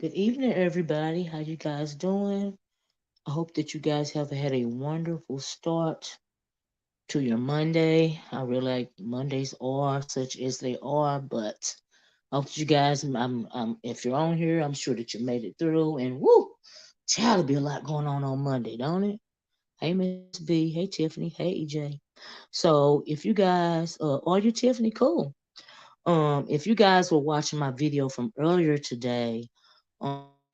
Good evening, everybody. How you guys doing? I hope that you guys have had a wonderful start to your Monday. I really like Mondays are such as they are, but I hope that you guys, if you're on here, I'm sure that you made it through. And woo, child, will be a lot going on Monday, don't it? Hey, Miss B. Hey, Tiffany. Hey, EJ. So, if you guys, are you Tiffany? Cool. If you guys were watching my video from earlier today,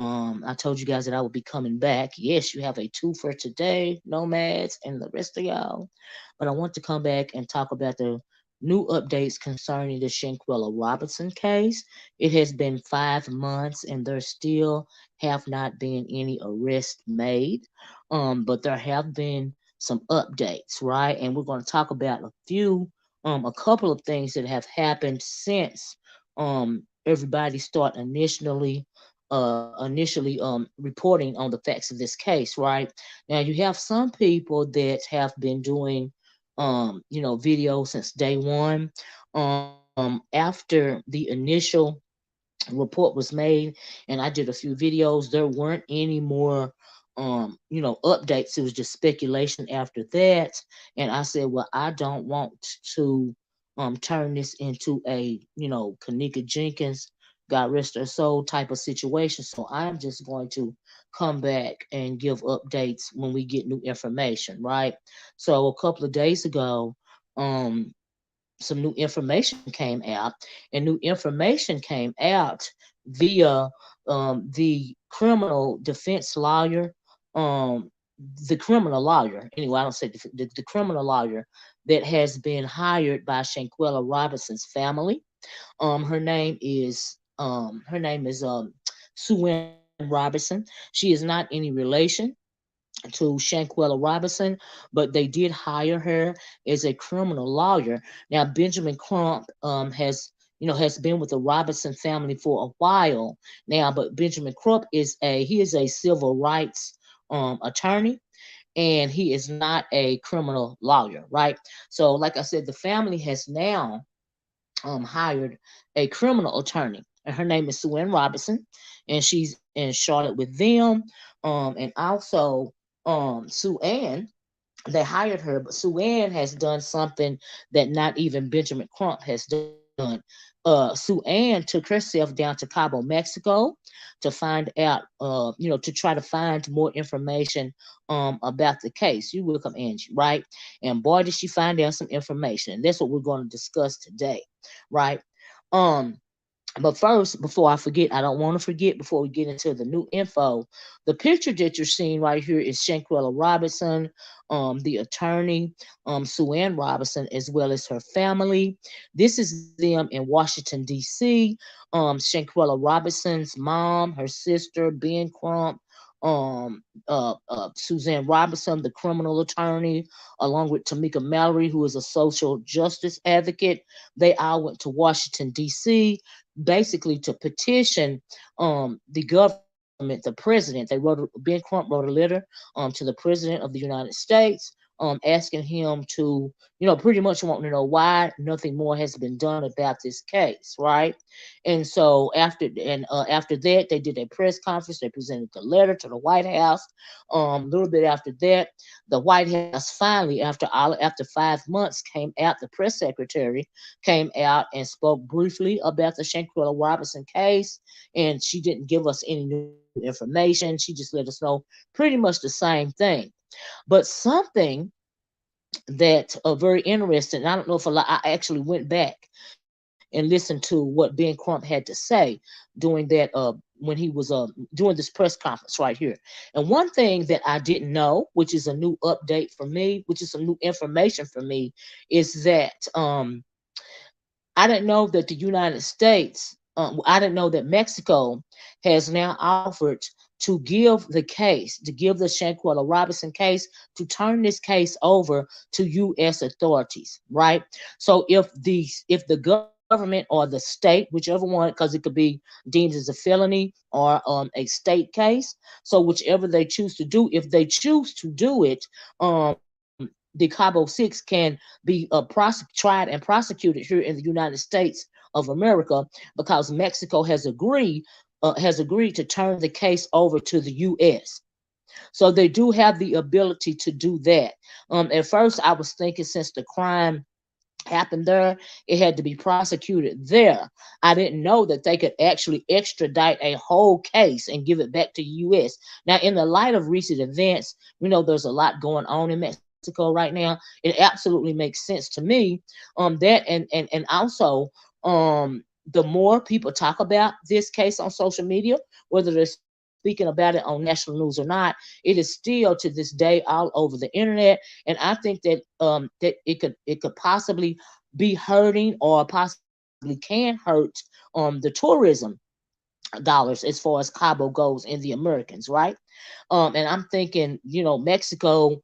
I told you guys that I would be coming back. Yes, you have a two for today, nomads, and the rest of y'all. But I want to come back and talk about the new updates concerning the Shanquella Robinson case. It has been 5 months, and there still have not been any arrests made. But there have been some updates, right? And we're going to talk about a couple of things that have happened since everybody started initially reporting on the facts of this case, right? Now you have some people that have been doing videos since day one. After the initial report was made and I did a few videos, there weren't any more updates. It was just speculation after that. And I said, well, I don't want to turn this into a, Kanika Jenkins, God rest her soul type of situation. So I'm just going to come back and give updates when we get new information, right? So a couple of days ago, um some new information came out, and new information came out via the criminal defense lawyer, um, the criminal lawyer. Anyway, I don't say the criminal lawyer that has been hired by Shanquella Robinson's family. Her name is Sue Ann Robinson. She is not any relation to Shanquella Robinson, but they did hire her as a criminal lawyer. Now, Benjamin Crump has been with the Robinson family for a while now, but Benjamin Crump is a civil rights attorney, and he is not a criminal lawyer, right? So, like I said, the family has now hired a criminal attorney, and her name is Sue Ann Robinson, and she's in Charlotte with them. And also, Sue Ann, they hired her, but Sue Ann has done something that not even Benjamin Crump has done. Sue Ann took herself down to Cabo, Mexico, to find out, to try to find more information about the case. You welcome, Angie, right? And boy, did she find out some information. And that's what we're going to discuss today, right? Um, but first, before I forget, I don't want to forget before we get into the new info. The picture that you're seeing right here is Shanquella Robinson, the attorney, Sue Ann Robinson, as well as her family. This is them in Washington, D.C. Shanquella Robinson's mom, her sister, Ben Crump, Suzanne Robinson, the criminal attorney, along with Tamika Mallory, who is a social justice advocate. They all went to Washington, D.C., basically to petition the government, the president. Ben Crump wrote a letter to the president of the United States, asking him to, pretty much wanting to know why nothing more has been done about this case, right? And so after that, they did a press conference. They presented the letter to the White House. A little bit after that, the White House finally, after 5 months, came out. The press secretary came out and spoke briefly about the Shanquella Robinson case, and she didn't give us any new information. She just let us know pretty much the same thing. But something that very interesting. I don't know if a lot. I actually went back and listened to what Ben Crump had to say during that when he was doing this press conference right here. And one thing that I didn't know, which is a new update for me, which is some new information for me, is that I didn't know that the United States, I didn't know that Mexico has now offered to give the Shanquella Robinson case, to turn this case over to U.S. authorities, right? So if the government or the state, whichever one, because it could be deemed as a felony or a state case, so whichever they choose to do, if they choose to do it, the Cabo Six can be tried and prosecuted here in the United States of America, because Mexico has agreed has agreed to turn the case over to the U.S. So they do have the ability to do that. At first, I was thinking since the crime happened there, it had to be prosecuted there. I didn't know that they could actually extradite a whole case and give it back to the U.S. Now, in the light of recent events, we know there's a lot going on in Mexico right now. It absolutely makes sense to me. That and also, the more people talk about this case on social media, whether they're speaking about it on national news or not, it is still to this day all over the internet. And I think that it could possibly be hurting or possibly can hurt the tourism dollars as far as Cabo goes in the Americans, right? And I'm thinking, Mexico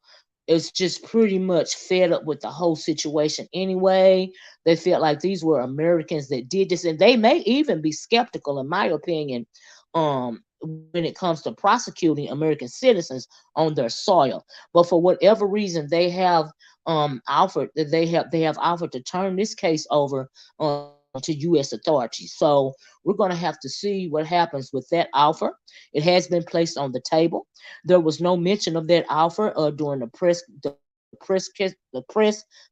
is just pretty much fed up with the whole situation anyway. They felt like these were Americans that did this, and they may even be skeptical, in my opinion, when it comes to prosecuting American citizens on their soil. But for whatever reason, they have offered to turn this case over to U.S. authorities. So we're going to have to see what happens with that offer. It has been placed on the table. There was no mention of that offer during the press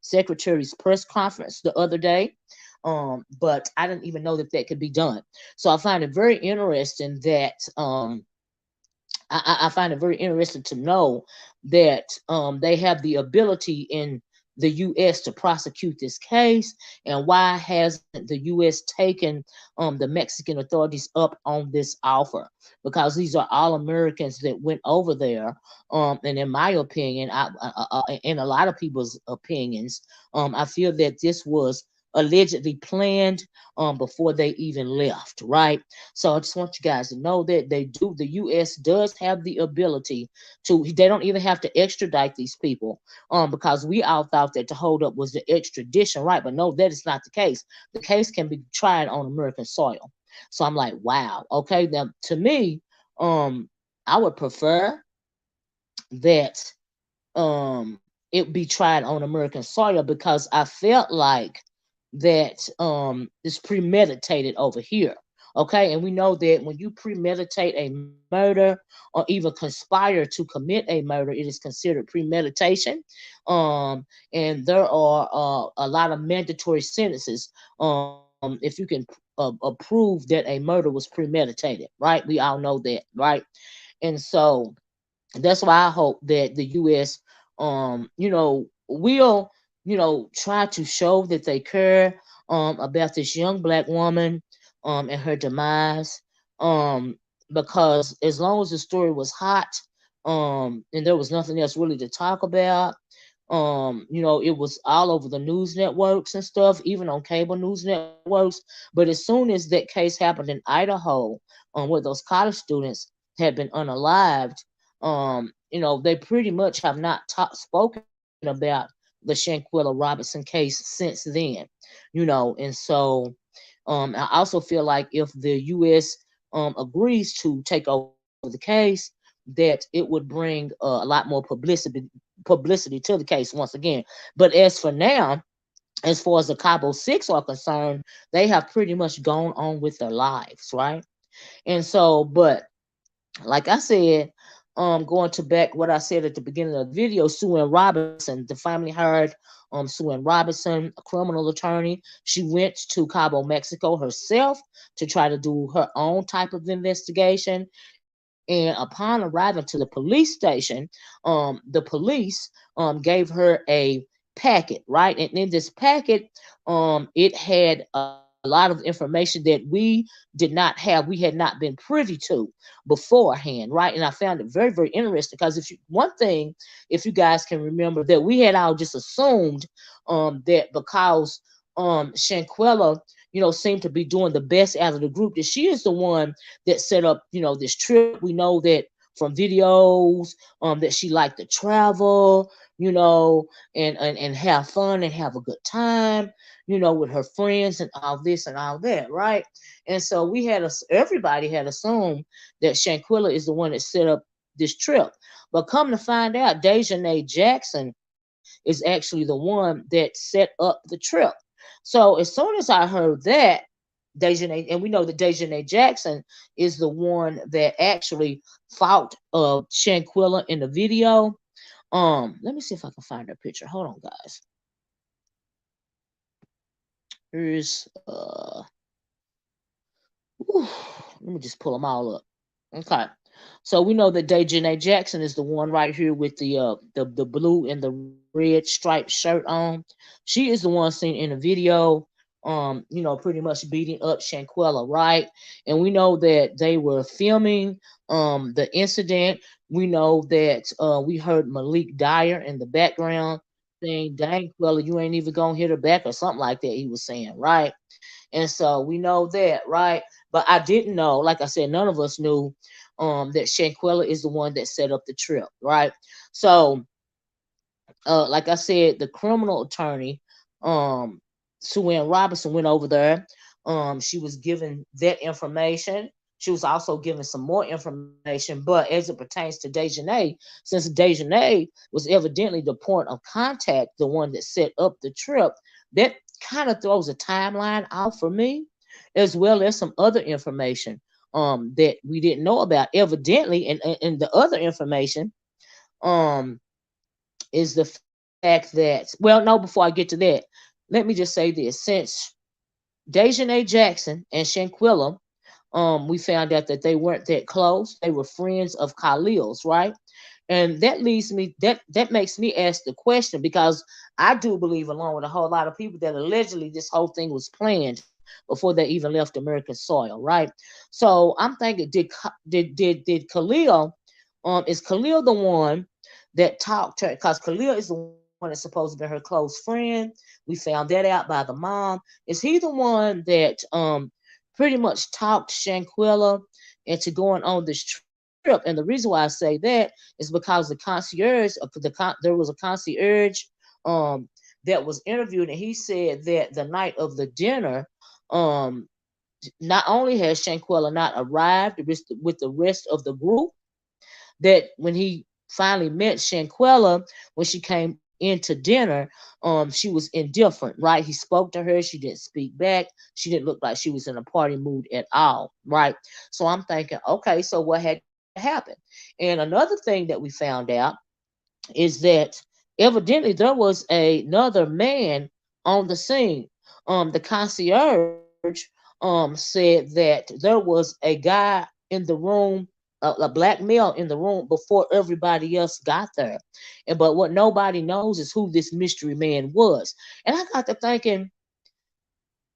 secretary's press conference the other day. But I didn't even know that that could be done. So I find it very interesting that I find it very interesting to know that they have the ability in the U.S. to prosecute this case, and why hasn't the U.S. taken the Mexican authorities up on this offer? Because these are all Americans that went over there, and in my opinion, in a lot of people's opinions, I feel that this was allegedly planned before they even left, right? So I just want you guys to know that the U.S. does have the ability to, they don't even have to extradite these people, because we all thought that the holdup was the extradition, right? But no, that is not the case. The case can be tried on American soil. So I'm like, wow, okay. Now, to me, I would prefer that it be tried on American soil, because I felt like that is premeditated over here. Okay, and we know that when you premeditate a murder or even conspire to commit a murder, it is considered premeditation. And there are a lot of mandatory sentences if you can prove that a murder was premeditated, right? We all know that, right? And so that's why I hope that the U.S. Will try to show that they care about this young black woman and her demise, um because as long as the story was hot, and there was nothing else really to talk about, it was all over the news networks and stuff, even on cable news networks. But as soon as that case happened in Idaho, where those college students had been unalived, they pretty much have not spoken about the Shanquella Robinson case since then, and so I also feel like if the U.S. agrees to take over the case, that it would bring a lot more publicity to the case once again. But as for now, as far as the Cabo Six are concerned, they have pretty much gone on with their lives, right? And so, but like I said, going to back what I said at the beginning of the video, Sue Ann Robinson, the family hired Sue Ann Robinson, a criminal attorney. She went to Cabo, Mexico herself to try to do her own type of investigation. And upon arriving to the police station, the police gave her a packet, right? And in this packet, it had a lot of information that we did not have, we had not been privy to beforehand, right? And I found it very, very interesting, because one thing, if you guys can remember, that we had all just assumed that because Shanquella, seemed to be doing the best out of the group, that she is the one that set up, this trip. We know that from videos, that she liked to travel, and have fun and have a good time, with her friends and all this and all that, right? And so everybody had assumed that Shanquella is the one that set up this trip. But come to find out, Dejanay Jackson is actually the one that set up the trip. So as soon as I heard that, Dejanay, and we know that Dejanay Jackson is the one that actually fought Shanquella in the video. Let me see if I can find her picture. Hold on, guys. Here's whew, let me just pull them all up. Okay. So we know that Dejanay Jackson is the one right here with the blue and the red striped shirt on. She is the one seen in the video, pretty much beating up Shanquella, right? And we know that they were filming the incident. We know that we heard Malik Dyer in the background saying, "Dang, Quella, you ain't even gonna hit her back," or something like that. He was saying, right? And so we know that, right? But I didn't know, like I said, none of us knew that Shanquella is the one that set up the trip, right? So, like I said, the criminal attorney, um, Sue Ann Robinson, went over there. She was given that information. She was also given some more information, but as it pertains to Dejanay, since Dejanay was evidently the point of contact, the one that set up the trip, that kind of throws a timeline out for me, as well as some other information that we didn't know about. Evidently, and the other information um is the fact that, well, no, before I get to that, let me just say this. Since Dejanay Jackson and Shanquella, we found out that they weren't that close. They were friends of Khalil's, right? And that leads me, that makes me ask the question, because I do believe, along with a whole lot of people, that allegedly this whole thing was planned before they even left American soil, right? So I'm thinking, did Khalil, is Khalil the one that talked to her? Because Khalil is the one that's supposed to be her close friend. We found that out by the mom. Is he the one that pretty much talked Shanquella into going on this trip? And the reason why I say that is because the concierge, there was a concierge um, that was interviewed, and he said that the night of the dinner, um, not only has Shanquella not arrived with the rest of the group, that when he finally met Shanquella, when she came into dinner, she was indifferent, right? He spoke to her, she didn't speak back, she didn't look like she was in a party mood at all, right? So I'm thinking, okay, so what had happened? And another thing that we found out is that evidently there was another man on the scene. The concierge said that there was a guy in the room, a black male in the room before everybody else got there. And but what nobody knows is who this mystery man was. And I got to thinking,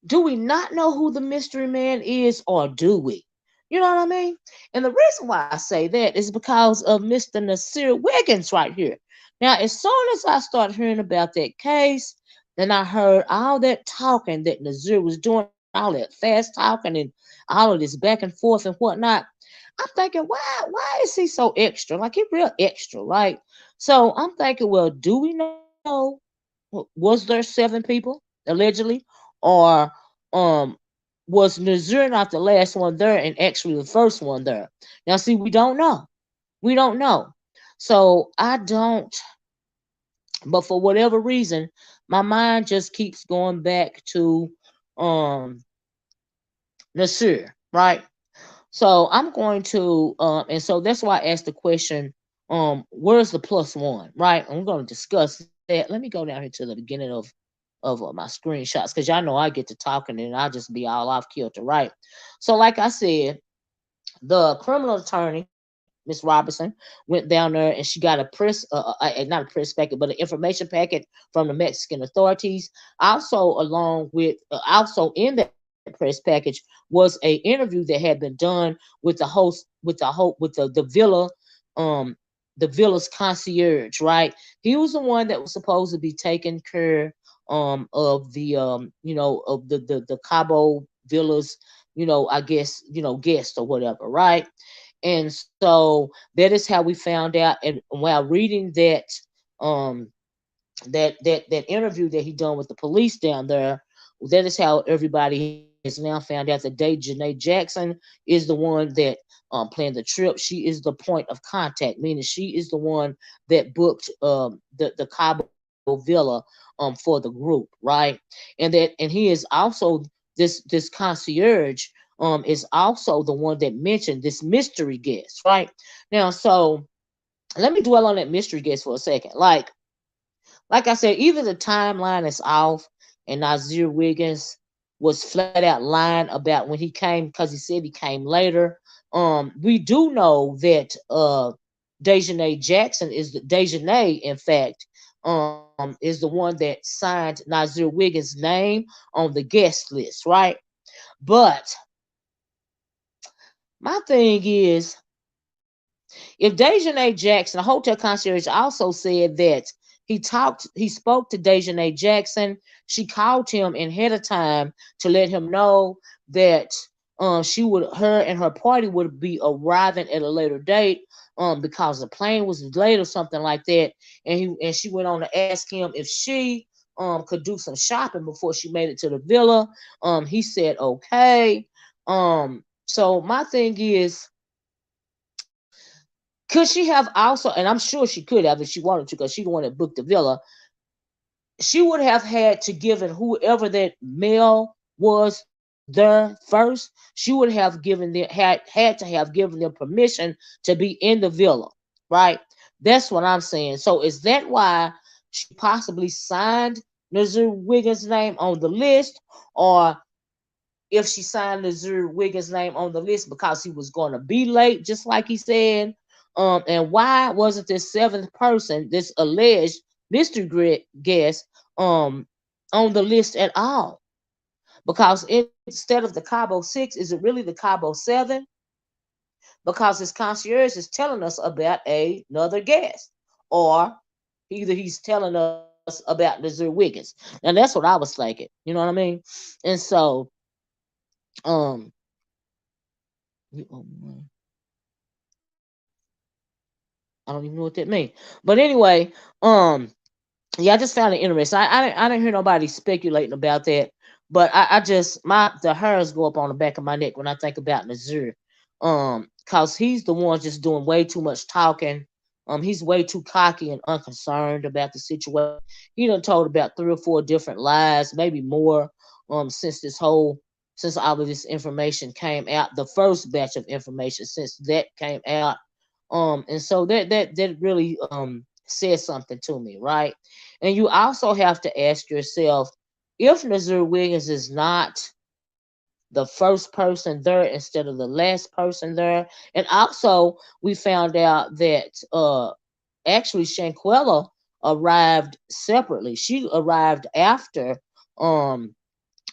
do we not know who the mystery man is, or do we? You know what I mean? And the reason why I say that is because of Mr. Nasir Wiggins right here. Now, as soon as I started hearing about that case, then I heard all that talking that Nasir was doing, all that fast talking and all of this back and forth and whatnot. I'm thinking, why is he so extra? Like, he real extra, right? So I'm thinking, well, do we know, was there 7 people allegedly, or um was Nazir not the last one there and actually the first one there? Now, see, we don't know. We don't know. So I don't, but for whatever reason, my mind just keeps going back to um Nasir, right? So I'm going to, and so that's why I asked the question, where's the +1, right? I'm going to discuss that. Let me go down here to the beginning of my screenshots, because y'all know I get to talking and I'll just be all off kilter, right? So, like I said, the criminal attorney, Miss Robinson, went down there and she got a not a press packet, but an information packet from the Mexican authorities. Also, along with, also in that press package was a interview that had been done with the host, with the villa, um, the villa's concierge, right? He was the one that was supposed to be taking care of the of the Cabo villas, I guess, guest or whatever, right? And so that is how we found out. And while reading um that interview that he done with the police down there, that is how everybody has now found out that Janae Jackson is the one that planned the trip. She is the point of contact, meaning she is the one that booked the Cabo Villa for the group, right? And he is also this concierge is also the one that mentioned this mystery guest, right? Now, so let me dwell on that mystery guest for a second. Like I said, either the timeline is off and Nazir Wiggins was flat out lying about when he came because he said he came later. We do know that Dejanay Jackson is the Dejanay, in fact, is the one that signed Nazir Wiggins' name on the guest list, right? But my thing is, if Dejanay Jackson, the hotel concierge, also said that he spoke to Dejanay Jackson. She called him ahead of time to let him know that her and her party would be arriving at a later date, because the plane was late or something like that. And she went on to ask him if she could do some shopping before she made it to the villa. He said okay. So my thing is, could she have also, and I'm sure she could have if she wanted to, because she the one that booked the villa. She would have had to given whoever that male was there first. She would have given them had to have given them permission to be in the villa, right? That's what I'm saying. So is that why she possibly signed Nazir Wiggins' name on the list, or if she signed Nazir Wiggins' name on the list because he was going to be late, just like he said. And why wasn't this seventh person, this alleged mystery guest, on the list at all? Because instead of the Cabo 6, is it really the Cabo 7? Because his concierge is telling us about another guest, or either he's telling us about Nazir Wiggins. And that's what I was thinking. You know what I mean? And so, um, I don't even know what that means. But anyway, yeah, I just found it interesting. I didn't hear nobody speculating about that, but I just my the hairs go up on the back of my neck when I think about Nazir, cause he's the one just doing way too much talking. He's way too cocky and unconcerned about the situation. He done told about 3 or 4 different lies, maybe more, since since all of this information came out, the first batch of information since that came out. And so that really says something to me, right? And you also have to ask yourself, if Nazir Wiggins is not the first person there instead of the last person there. And also we found out that actually Shanquella arrived separately. She arrived after, um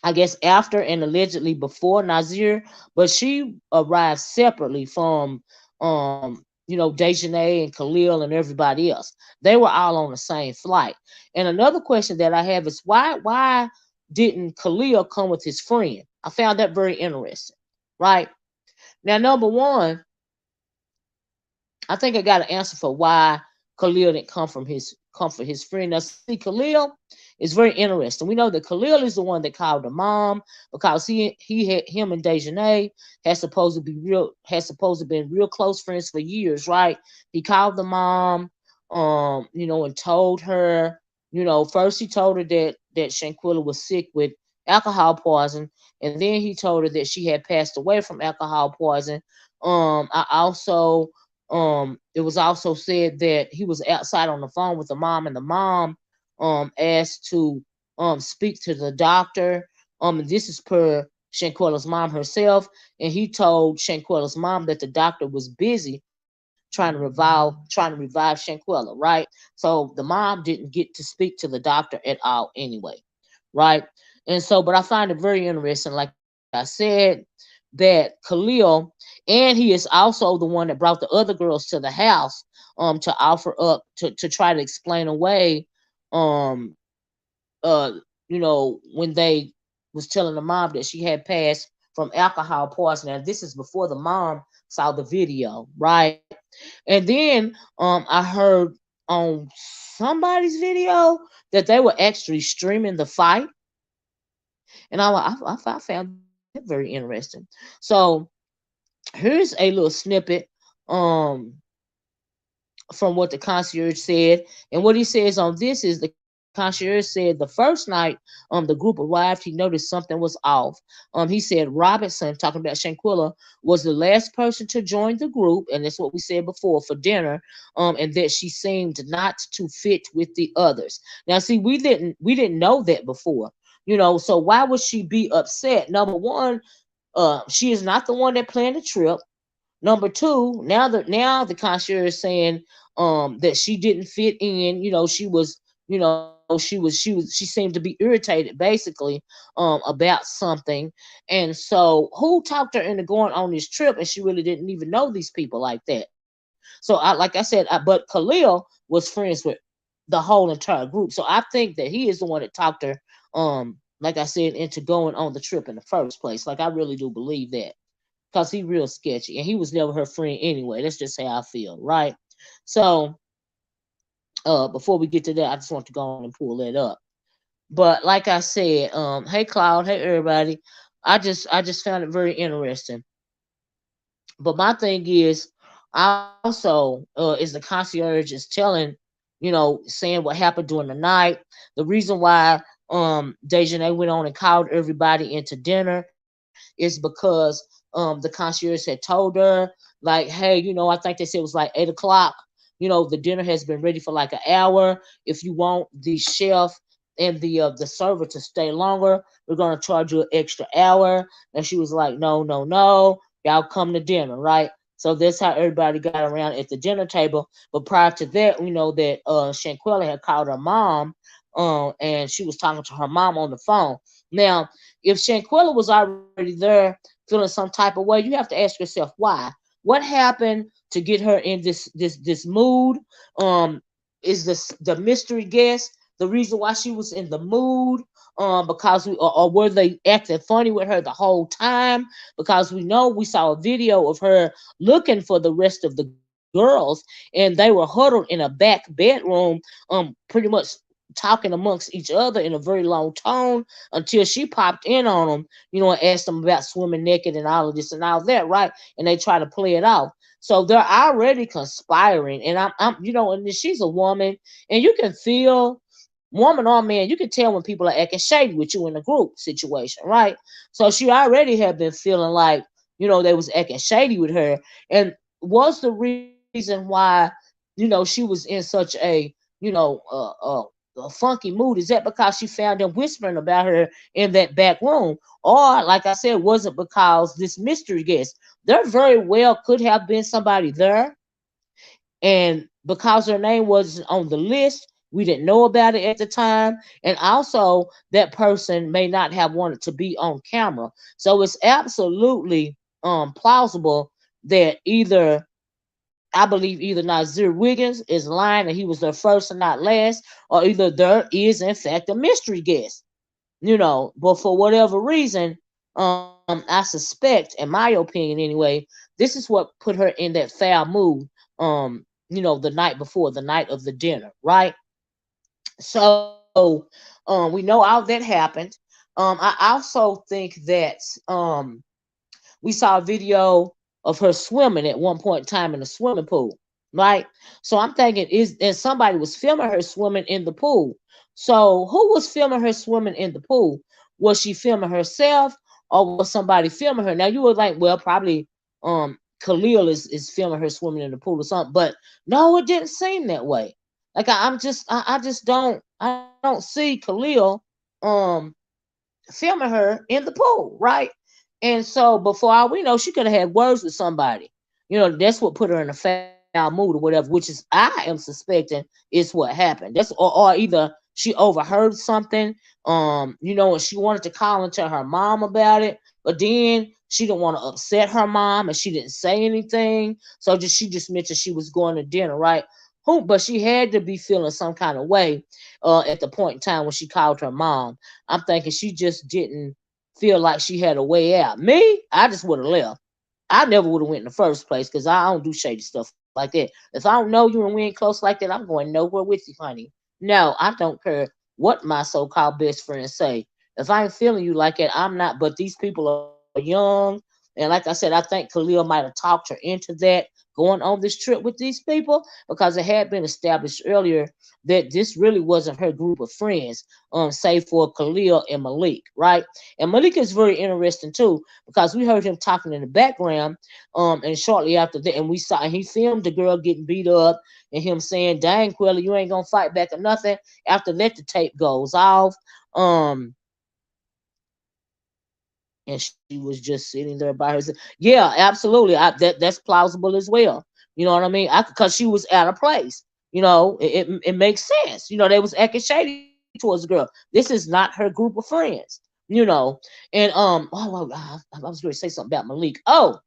I guess after and allegedly before Nazir, but she arrived separately from Dejanay and Khalil and everybody else. They were all on the same flight. And another question that I have is, why didn't Khalil come with his friend? I found that very interesting. Right? Now, number one, I think I got an answer for why Khalil didn't come for his friend. Now, see, Khalil is very interesting. We know that Khalil is the one that called the mom, because he had him and Dejanay had supposed to been real close friends for years, right? He called the mom, and told her, first he told her that Shanquella was sick with alcohol poison, and then he told her that she had passed away from alcohol poison. I also It was also said that he was outside on the phone with the mom, and the mom asked to speak to the doctor. And this is per Shanquella's mom herself, and he told Shanquella's mom that the doctor was busy trying to revive Shanquella, right? So the mom didn't get to speak to the doctor at all anyway, right? And so, but I find it very interesting, like I said, that Khalil, and he is also the one that brought the other girls to the house to offer up to try to explain away um when they was telling the mom that she had passed from alcohol poisoning. This is before the mom saw the video, right? And then I heard on somebody's video that they were actually streaming the fight, and I found that very interesting. So here's a little snippet um from what the concierge said, and what he says on this is the concierge said the first night the group arrived, he noticed something was off. He said Robinson, talking about Shanquella, was the last person to join the group, and that's what we said before, for dinner. And that she seemed not to fit with the others. Now, see, we didn't know that before, so why would she be upset? Number one, she is not the one that planned the trip. Number two, now the concierge is saying that she didn't fit in. She was, she seemed to be irritated basically about something. And so who talked her into going on this trip, and she really didn't even know these people like that. So like I said, but Khalil was friends with the whole entire group. So I think that he is the one that talked her, like I said, into going on the trip in the first place. Like, I really do believe that, because he real sketchy, and he was never her friend anyway. That's just how I feel, right? So before we get to that, I just want to go on and pull that up. But like I said, hey Cloud, hey everybody. I just found it very interesting. But my thing is also, is the concierge is telling, saying what happened during the night. The reason why Dejanay went on and called everybody into dinner is because the concierge had told her, like, hey, I think they said it was like 8 o'clock. The dinner has been ready for like an hour. If you want the chef and the server to stay longer, we're gonna charge you an extra hour. And she was like, no, no, no, y'all come to dinner, right? So that's how everybody got around at the dinner table. But prior to that, we know that Shanquella had called her mom, and she was talking to her mom on the phone. Now, if Shanquella was already there feeling some type of way, you have to ask yourself why. What happened to get her in this mood? Is this the mystery guest the reason why she was in the mood? Because or were they acting funny with her the whole time? Because we know we saw a video of her looking for the rest of the girls, and they were huddled in a back bedroom, pretty much talking amongst each other in a very low tone until she popped in on them, and asked them about swimming naked and all of this and all that, right? And they try to play it off. So they're already conspiring, and and she's a woman, and you can feel, woman or man, you can tell when people are acting shady with you in a group situation, right? So she already had been feeling like, they was acting shady with her, and was the reason why, she was in such a funky mood. Is that because she found them whispering about her in that back room? Or, like I said, was it because this mystery guest? There very well could have been somebody there, and because her name wasn't on the list, we didn't know about it at the time. And also, that person may not have wanted to be on camera. So it's absolutely plausible that I believe either Nazir Wiggins is lying and he was their first and not last, or either there is in fact a mystery guest. But for whatever reason, I suspect, in my opinion anyway, this is what put her in that foul mood, the night before, the night of the dinner, right? So we know all that happened. I also think that we saw a video of her swimming at one point in time in the swimming pool, right? So I'm thinking, and somebody was filming her swimming in the pool. So who was filming her swimming in the pool? Was she filming herself, or was somebody filming her? Now you were like, well, probably Khalil is filming her swimming in the pool or something, but no, it didn't seem that way. Like I just don't see Khalil um filming her in the pool, right? And so before all we know, she could have had words with somebody. That's what put her in a foul mood or whatever, which is I am suspecting is what happened. Or either she overheard something, and she wanted to call and tell her mom about it, but then she didn't want to upset her mom and she didn't say anything. So she just mentioned she was going to dinner, right? But she had to be feeling some kind of way at the point in time when she called her mom. I'm thinking she just didn't feel like she had a way out. Me, I just would have left. I never would have went in the first place because I don't do shady stuff like that. If I don't know you and we ain't close like that, I'm going nowhere with you, honey. No, I don't care what my so-called best friends say. If I ain't feeling you like that, I'm not. But these people are young, and like I said, I think Khalil might have talked her into that going on this trip with these people, because it had been established earlier that this really wasn't her group of friends, save for Khalil and Malik, right? And Malik is very interesting too, because we heard him talking in the background, and shortly after that, and we saw, and he filmed the girl getting beat up, and him saying, "Dang, Quella, you ain't gonna fight back or nothing." After that, the tape goes off, and she was just sitting there by herself. Yeah, absolutely. That's plausible as well. You know what I mean? Because she was out of place. It makes sense. They was acting shady towards the girl. This is not her group of friends. And I was going to say something about Malik. Oh,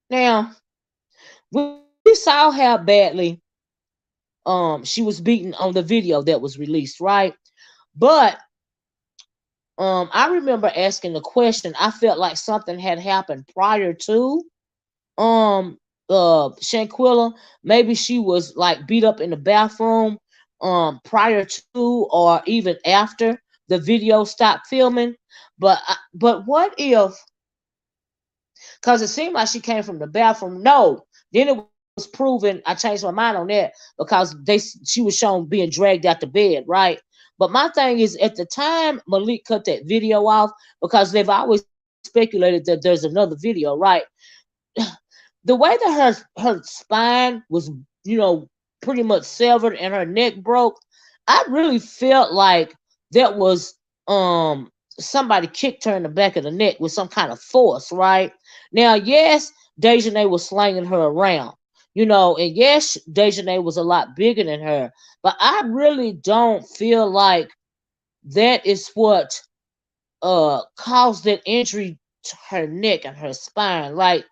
now we saw how badly she was beaten on the video that was released, right? But I remember asking the question. I felt like something had happened prior to Shanquella. Maybe she was like beat up in the bathroom prior to or even after the video stopped filming. But what if, because it seemed like she came from the bathroom? No, then it was proven. I changed my mind on that, because she was shown being dragged out the bed, right? But my thing is, at the time Malik cut that video off, because they've always speculated that there's another video, right? The way that her spine was, pretty much severed and her neck broke, I really felt like that was somebody kicked her in the back of the neck with some kind of force, right? Now, yes, Dejanay was slinging her around, and yes, Dejanay was a lot bigger than her, but I really don't feel like that is what caused that injury to her neck and her spine. Like,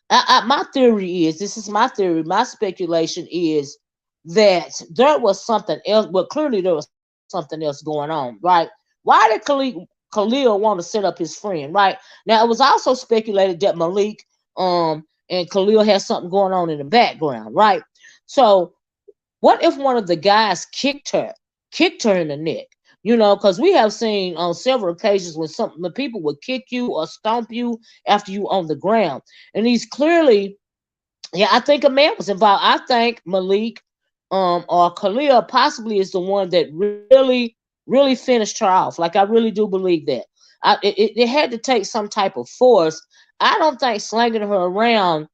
my theory is, this is my theory, my speculation is that there was something else. Well, clearly there was something else going on, right? Why did Khalil want to set up his friend, right? Now, it was also speculated that Malik and Khalil had something going on in the background, right? So what if one of the guys kicked her in the neck? Because we have seen on several occasions when people would kick you or stomp you after you on the ground. And he's clearly, yeah, I think a man was involved. I think Malik or Khalil possibly is the one that really finished her off. Like, I really do believe that. It had to take some type of force. I don't think slanging her around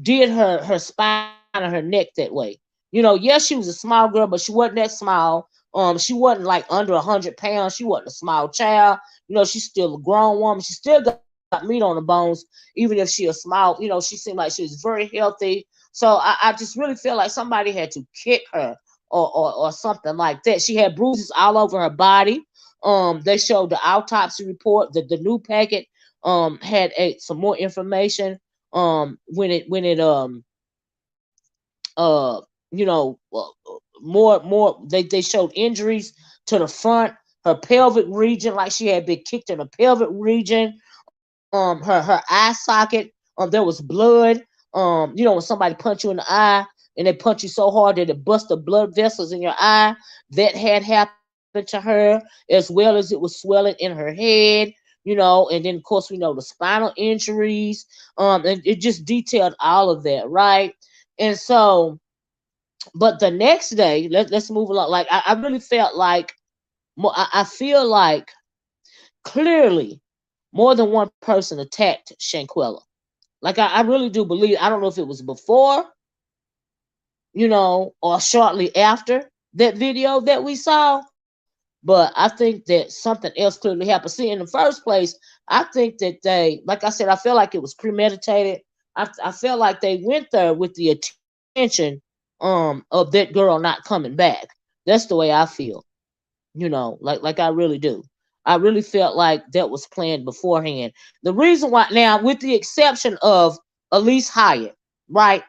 did her spine or her neck that way. Yes, she was a small girl, but she wasn't that small. She wasn't like under 100 pounds. She wasn't a small child. She's still a grown woman. She still got meat on the bones, even if she a small. She seemed like she was very healthy. So I just really feel like somebody had to kick her or something like that. She had bruises all over her body. They showed the autopsy report. The new packet had some more information. When it uh more they showed injuries to the front, her pelvic region, like she had been kicked in the pelvic region. Her eye socket, there was blood. When somebody punch you in the eye and they punch you so hard that it bust the blood vessels in your eye, that had happened to her, as well as it was swelling in her head. And then of course we know the spinal injuries. And it just detailed all of that, right? And so, but the next day, let's move along. Like, I really felt like I feel like clearly more than one person attacked Shanquella. Like, I really do believe. I don't know if it was before, or shortly after that video that we saw, but I think that something else clearly happened. See, in the first place, I think that they, like I said, I feel like it was premeditated. I felt like they went there with the attention of that girl not coming back. That's the way I feel. Like I really do. I really felt like that was planned beforehand. The reason why, now, with the exception of Elise Hyatt, right?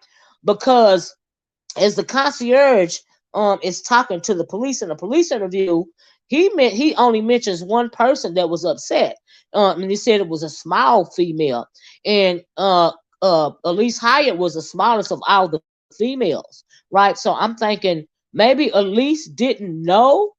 Because as the concierge is talking to the police in a police interview, he only mentions one person that was upset. And he said it was a small female. And Elise Hyatt was the smallest of all the females, right? So I'm thinking maybe Elise didn't know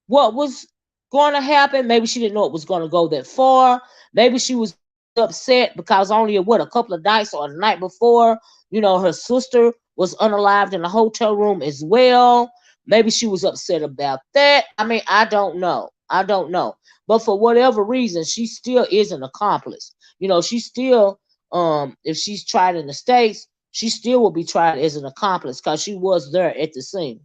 what was going to happen. Maybe she didn't know it was going to go that far. Maybe she was upset because only what a couple of nights or the night before, her sister was unalived in the hotel room as well. Maybe she was upset about that. I mean, I don't know. I don't know. But for whatever reason, she still is an accomplice. She still, if she's tried in the States, she still will be tried as an accomplice because she was there at the scene.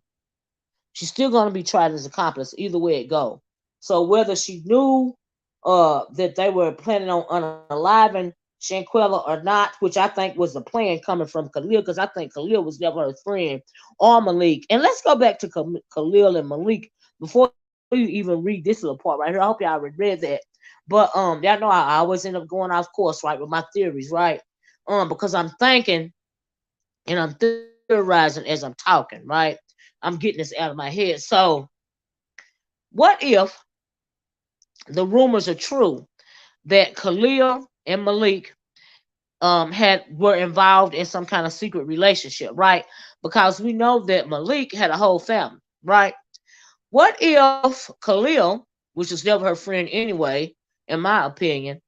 She's still going to be tried as accomplice either way it go. So whether she knew that they were planning on unaliving Shanquella or not, which I think was the plan coming from Khalil, because I think Khalil was never her friend or Malik. And let's go back to Khalil and Malik before you even read this little part right here. I hope y'all already read that. But y'all know I always end up going off course, right, with my theories, right? Because I'm thinking and I'm theorizing as I'm talking, right? I'm getting this out of my head. So what if the rumors are true that Khalil and Malik were involved in some kind of secret relationship, right? Because we know that Malik had a whole family, right? What if Khalil, which was never her friend anyway, in my opinion,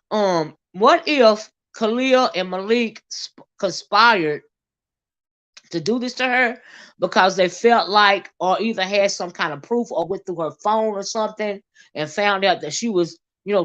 what if Khalil and Malik conspired to do this to her because they felt like, or either had some kind of proof, or went through her phone or something and found out that she was,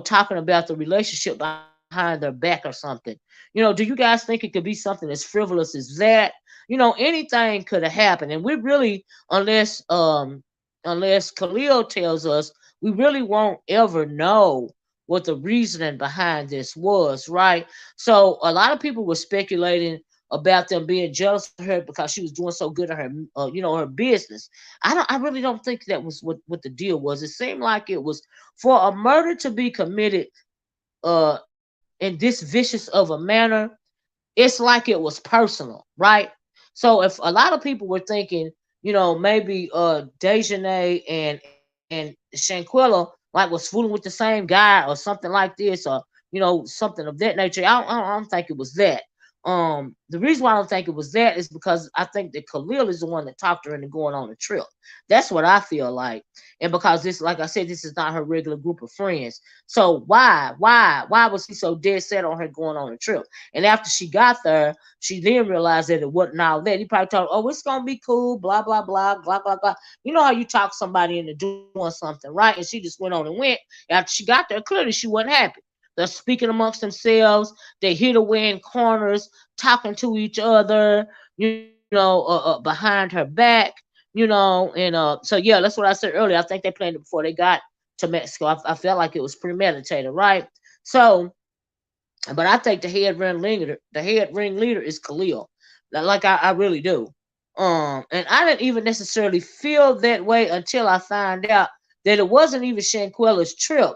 talking about the relationship behind their back or something. Do you guys think it could be something as frivolous as that? Anything could have happened, and we really, unless Khalil tells us, we really won't ever know what the reasoning behind this was, right? So a lot of people were speculating about them being jealous of her because she was doing so good at her, her business. I really don't think that was what the deal was. It seemed like it was for a murder to be committed, in this vicious of a manner. It's like it was personal, right? So if a lot of people were thinking, maybe Dejanay and Shanquella like was fooling with the same guy or something like this, or something of that nature. I don't think it was that. The reason why I don't think it was that is because I think that Khalil is the one that talked her into going on a trip. That's what I feel like. And because this, like I said, this is not her regular group of friends. So why was he so dead set on her going on a trip? And after she got there, she then realized that it wasn't all that. He probably told her, oh, it's gonna be cool, blah, blah, blah, blah, blah, blah. You know how you talk somebody into doing something, right? And she just went on and went. After she got there, clearly she wasn't happy. They're speaking amongst themselves. They hid away in corners, talking to each other, behind her back, and so yeah, that's what I said earlier. I think they planned it before they got to Mexico. I felt like it was premeditated, right? So, but I think the head ringleader is Khalil. Like I really do. And I didn't even necessarily feel that way until I found out that it wasn't even Shanquella's trip.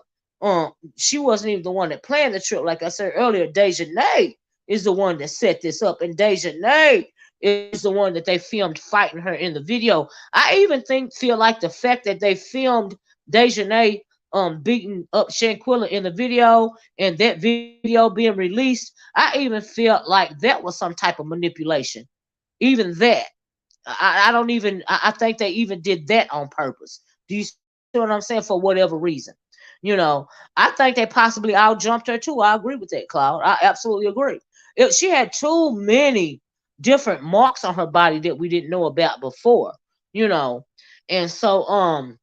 She wasn't even the one that planned the trip. Like I said earlier, Dejanay is the one that set this up, and Dejanay is the one that they filmed fighting her in the video. I even feel like the fact that they filmed Dejanay beating up Shanquella in the video and that video being released, I even felt like that was some type of manipulation. Even that. I don't even I think they even did that on purpose. Do you see what I'm saying? For whatever reason. I think they possibly all jumped her too. I agree with that, Cloud. I absolutely agree. She had too many different marks on her body that we didn't know about before, you know. And so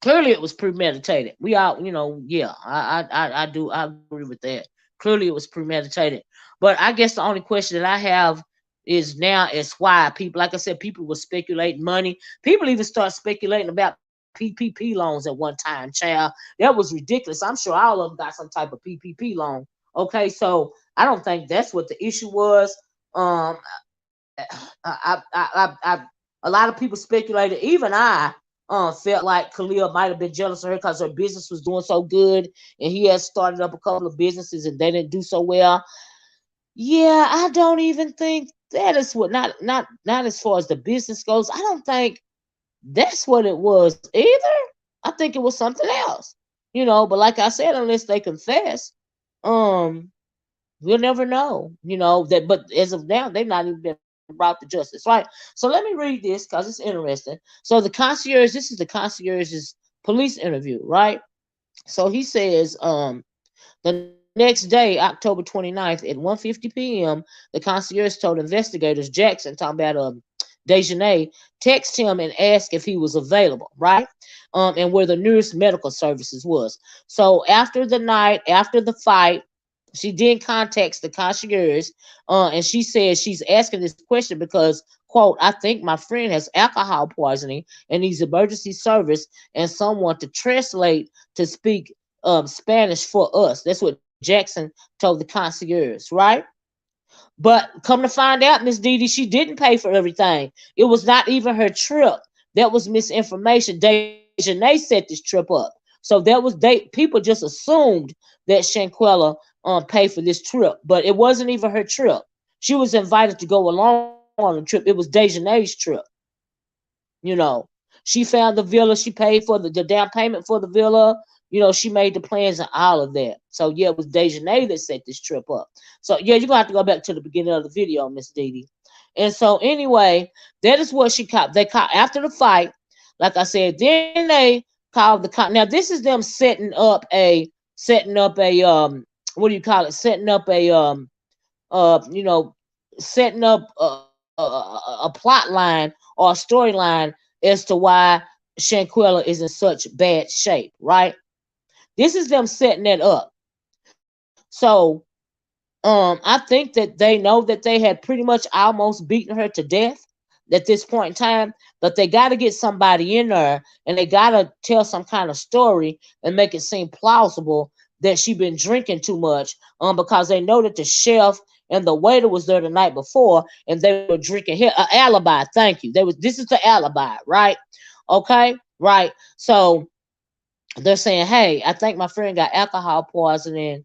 clearly it was premeditated. We all, yeah, I agree with that. Clearly it was premeditated. But I guess the only question that I have is now is why people, like I said, people were speculating money. People even start speculating about PPP loans at one time, child. That was ridiculous. I'm sure all of them got some type of PPP loan. Okay, so I don't think that's what the issue was. Um, I a lot of people speculated. Even I felt like Khalil might have been jealous of her because her business was doing so good, and he had started up a couple of businesses and they didn't do so well. Yeah, I don't even think that is what not as far as the business goes. I don't think that's what it was either. I think it was something else. But like I said, unless they confess, um, we'll never know. That, but as of now, they've not even been brought to justice, right? So let me read this because it's interesting. So the concierge, this is the concierge's police interview, right? So he says, the next day, October 29th at 1:50 p.m., the concierge told investigators Jackson, talking about Dejanay, text him and asked if he was available, right? And where the nearest medical services was. So after the night, after the fight, she then contacts the concierge, and she says she's asking this question because, quote, I think my friend has alcohol poisoning and needs emergency service and someone to translate to speak Spanish for us. That's what Jackson told the concierge, right? But come to find out, Miss Dee Dee, she didn't pay for everything. It was not even her trip. That was misinformation. Dejanay set this trip up. So that was people just assumed that Shanquella paid for this trip, but it wasn't even her trip. She was invited to go along on the trip. It was Dejanay's trip. You know, she found the villa. She paid for the down payment for the villa. She made the plans and all of that. So yeah, it was Dejanay that set this trip up. So yeah, you're gonna have to go back to the beginning of the video, Miss Dee Dee. And so anyway, that is what she caught. They caught after the fight. Like I said, then they called the cop. Now this is them setting up a what do you call it? You know, setting up a plot line or a storyline as to why Shanquella is in such bad shape, right? This is them setting that up. So I think that they know that they had pretty much almost beaten her to death at this point in time, but they got to get somebody in there and they got to tell some kind of story and make it seem plausible that she been drinking too much, because they know that the chef and the waiter was there the night before and they were drinking here. Alibi, thank you. This is the alibi, right? Okay, right. So they're saying, hey, I think my friend got alcohol poisoning.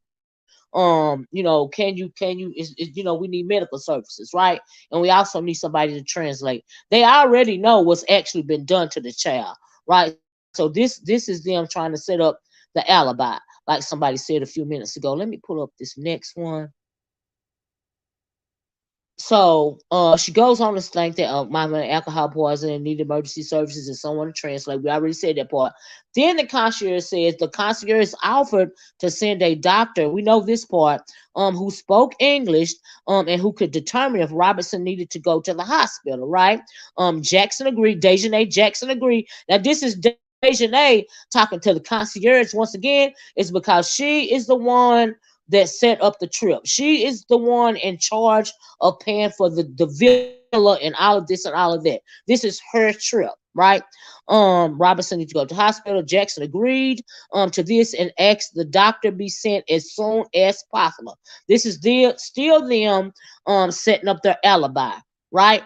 Can you we need medical services, right? And we also need somebody to translate. They already know what's actually been done to the child, right? So this is them trying to set up the alibi, like somebody said a few minutes ago. Let me pull up this next one. So she goes on to think that my alcohol poisoning needed emergency services and someone to translate. We already said that part. Then the concierge says the concierge offered to send a doctor. We know this part. Who spoke English, and who could determine if Robinson needed to go to the hospital. Right. Jackson agreed. Dejanay Jackson agreed. Now this is Dejanay talking to the concierge once again. Is because she is the one that set up the trip. She is the one in charge of paying for the villa and all of this and all of that. This is her trip, right? Robinson needs to go to the hospital. Jackson agreed to this and asked the doctor be sent as soon as possible. This is still them setting up their alibi, right?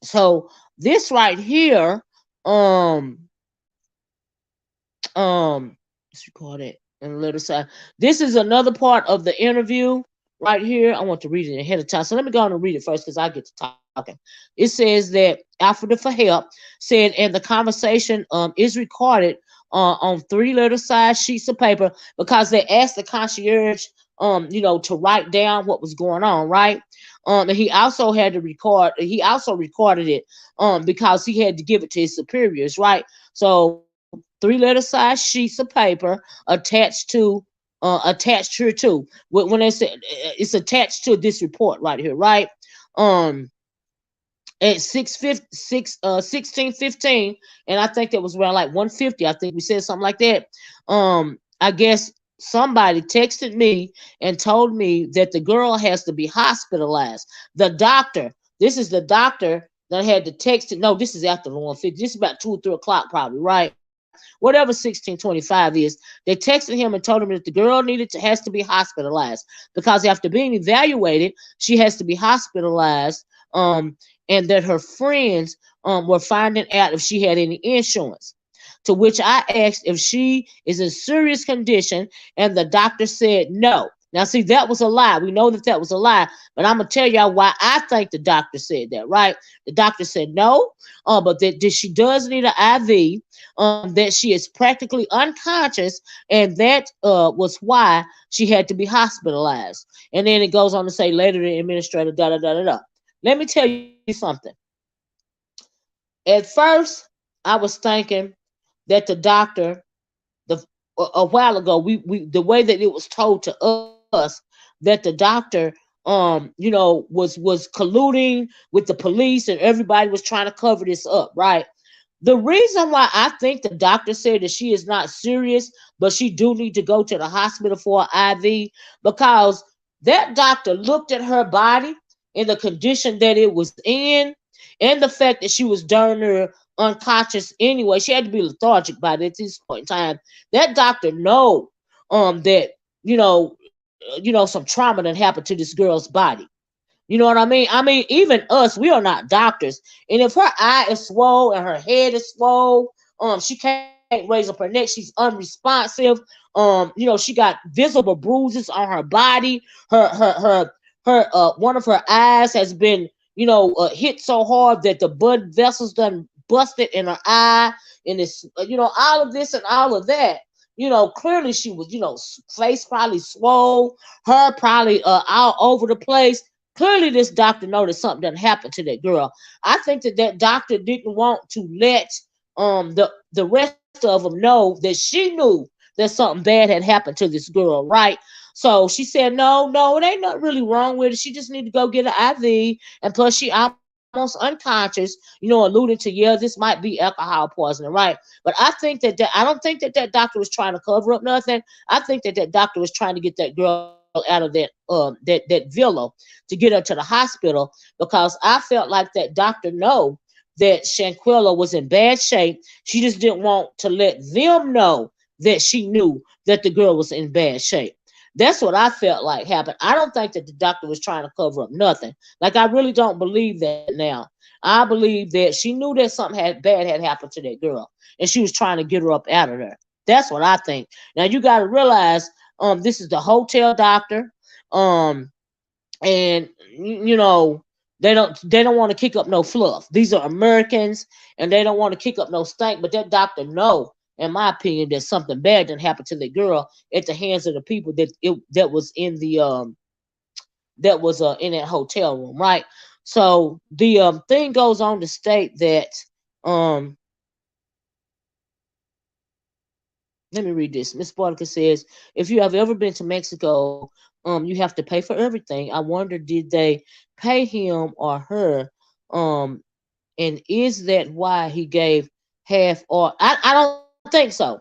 So this right here, let's record it and let us out. This is another part of the interview right here. I want to read it ahead of time. So let me go on and read it first because I get to talking. It says that Alfred for help said, and the conversation is recorded on 3-letter size sheets of paper because they asked the concierge to write down what was going on, right? And he also had to record. He also recorded it because he had to give it to his superiors, right? So 3-letter size sheets of paper attached here too. When they say it's attached to this report right here, right? At 16:15, and I think that was around like 1:50. I think we said something like that. I guess somebody texted me and told me that the girl has to be hospitalized. The doctor, this is the doctor that had to text it. No, this is after the 1:50. This is about 2 or 3 o'clock, probably, right? Whatever 1625 is, they texted him and told him that the girl has to be hospitalized because after being evaluated, she has to be hospitalized, and that her friends were finding out if she had any insurance. To which I asked if she is in serious condition, and the doctor said no. Now, see, that was a lie. We know that was a lie, but I'm gonna tell y'all why I think the doctor said that. Right? The doctor said no, but that she does need an IV. That she is practically unconscious, and that was why she had to be hospitalized. And then it goes on to say later the administrator da da da da da. Let me tell you something. At first, I was thinking that the doctor, a while ago, we the way that it was told to us us that the doctor was colluding with the police and everybody was trying to cover this up, right? The reason why I think the doctor said that she is not serious, but she do need to go to the hospital for an IV, because that doctor looked at her body in the condition that it was in, and the fact that she was darn near unconscious anyway. She had to be lethargic by this point in time. That doctor know that some trauma that happened to this girl's body. You know what I mean? I mean, even us, we are not doctors. And if her eye is swole and her head is swole, she can't raise up her neck. She's unresponsive. She got visible bruises on her body. Her one of her eyes has been, hit so hard that the blood vessels done busted in her eye, and it's, all of this and all of that. Clearly she was, face probably swole, her probably all over the place. Clearly, this doctor noticed something done happened to that girl. I think that doctor didn't want to let the rest of them know that she knew that something bad had happened to this girl, right? So she said, no, it ain't nothing really wrong with it. She just need to go get an IV, and plus she almost unconscious. Alluding to, yeah, this might be alcohol poisoning, right? But I think I don't think that doctor was trying to cover up nothing. I think that doctor was trying to get that girl out of that villa, to get her to the hospital, because I felt like that doctor know that Shanquella was in bad shape. She just didn't want to let them know that she knew that the girl was in bad shape. That's what I felt like happened. I don't think that the doctor was trying to cover up nothing. Like, I really don't believe that now. I believe that she knew that something bad had happened to that girl, and she was trying to get her up out of there. That's what I think. Now you got to realize, this is the hotel doctor, and they don't want to kick up no fluff. These are Americans, and they don't want to kick up no stink. But that doctor know, in my opinion, that something bad didn't happen to the girl at the hands of the people that was in the in that hotel room, right? So the thing goes on to state that, let me read this. Miss Bartica says, if you have ever been to Mexico, you have to pay for everything. I wonder, did they pay him or her? And is that why he gave half? Or I don't think so.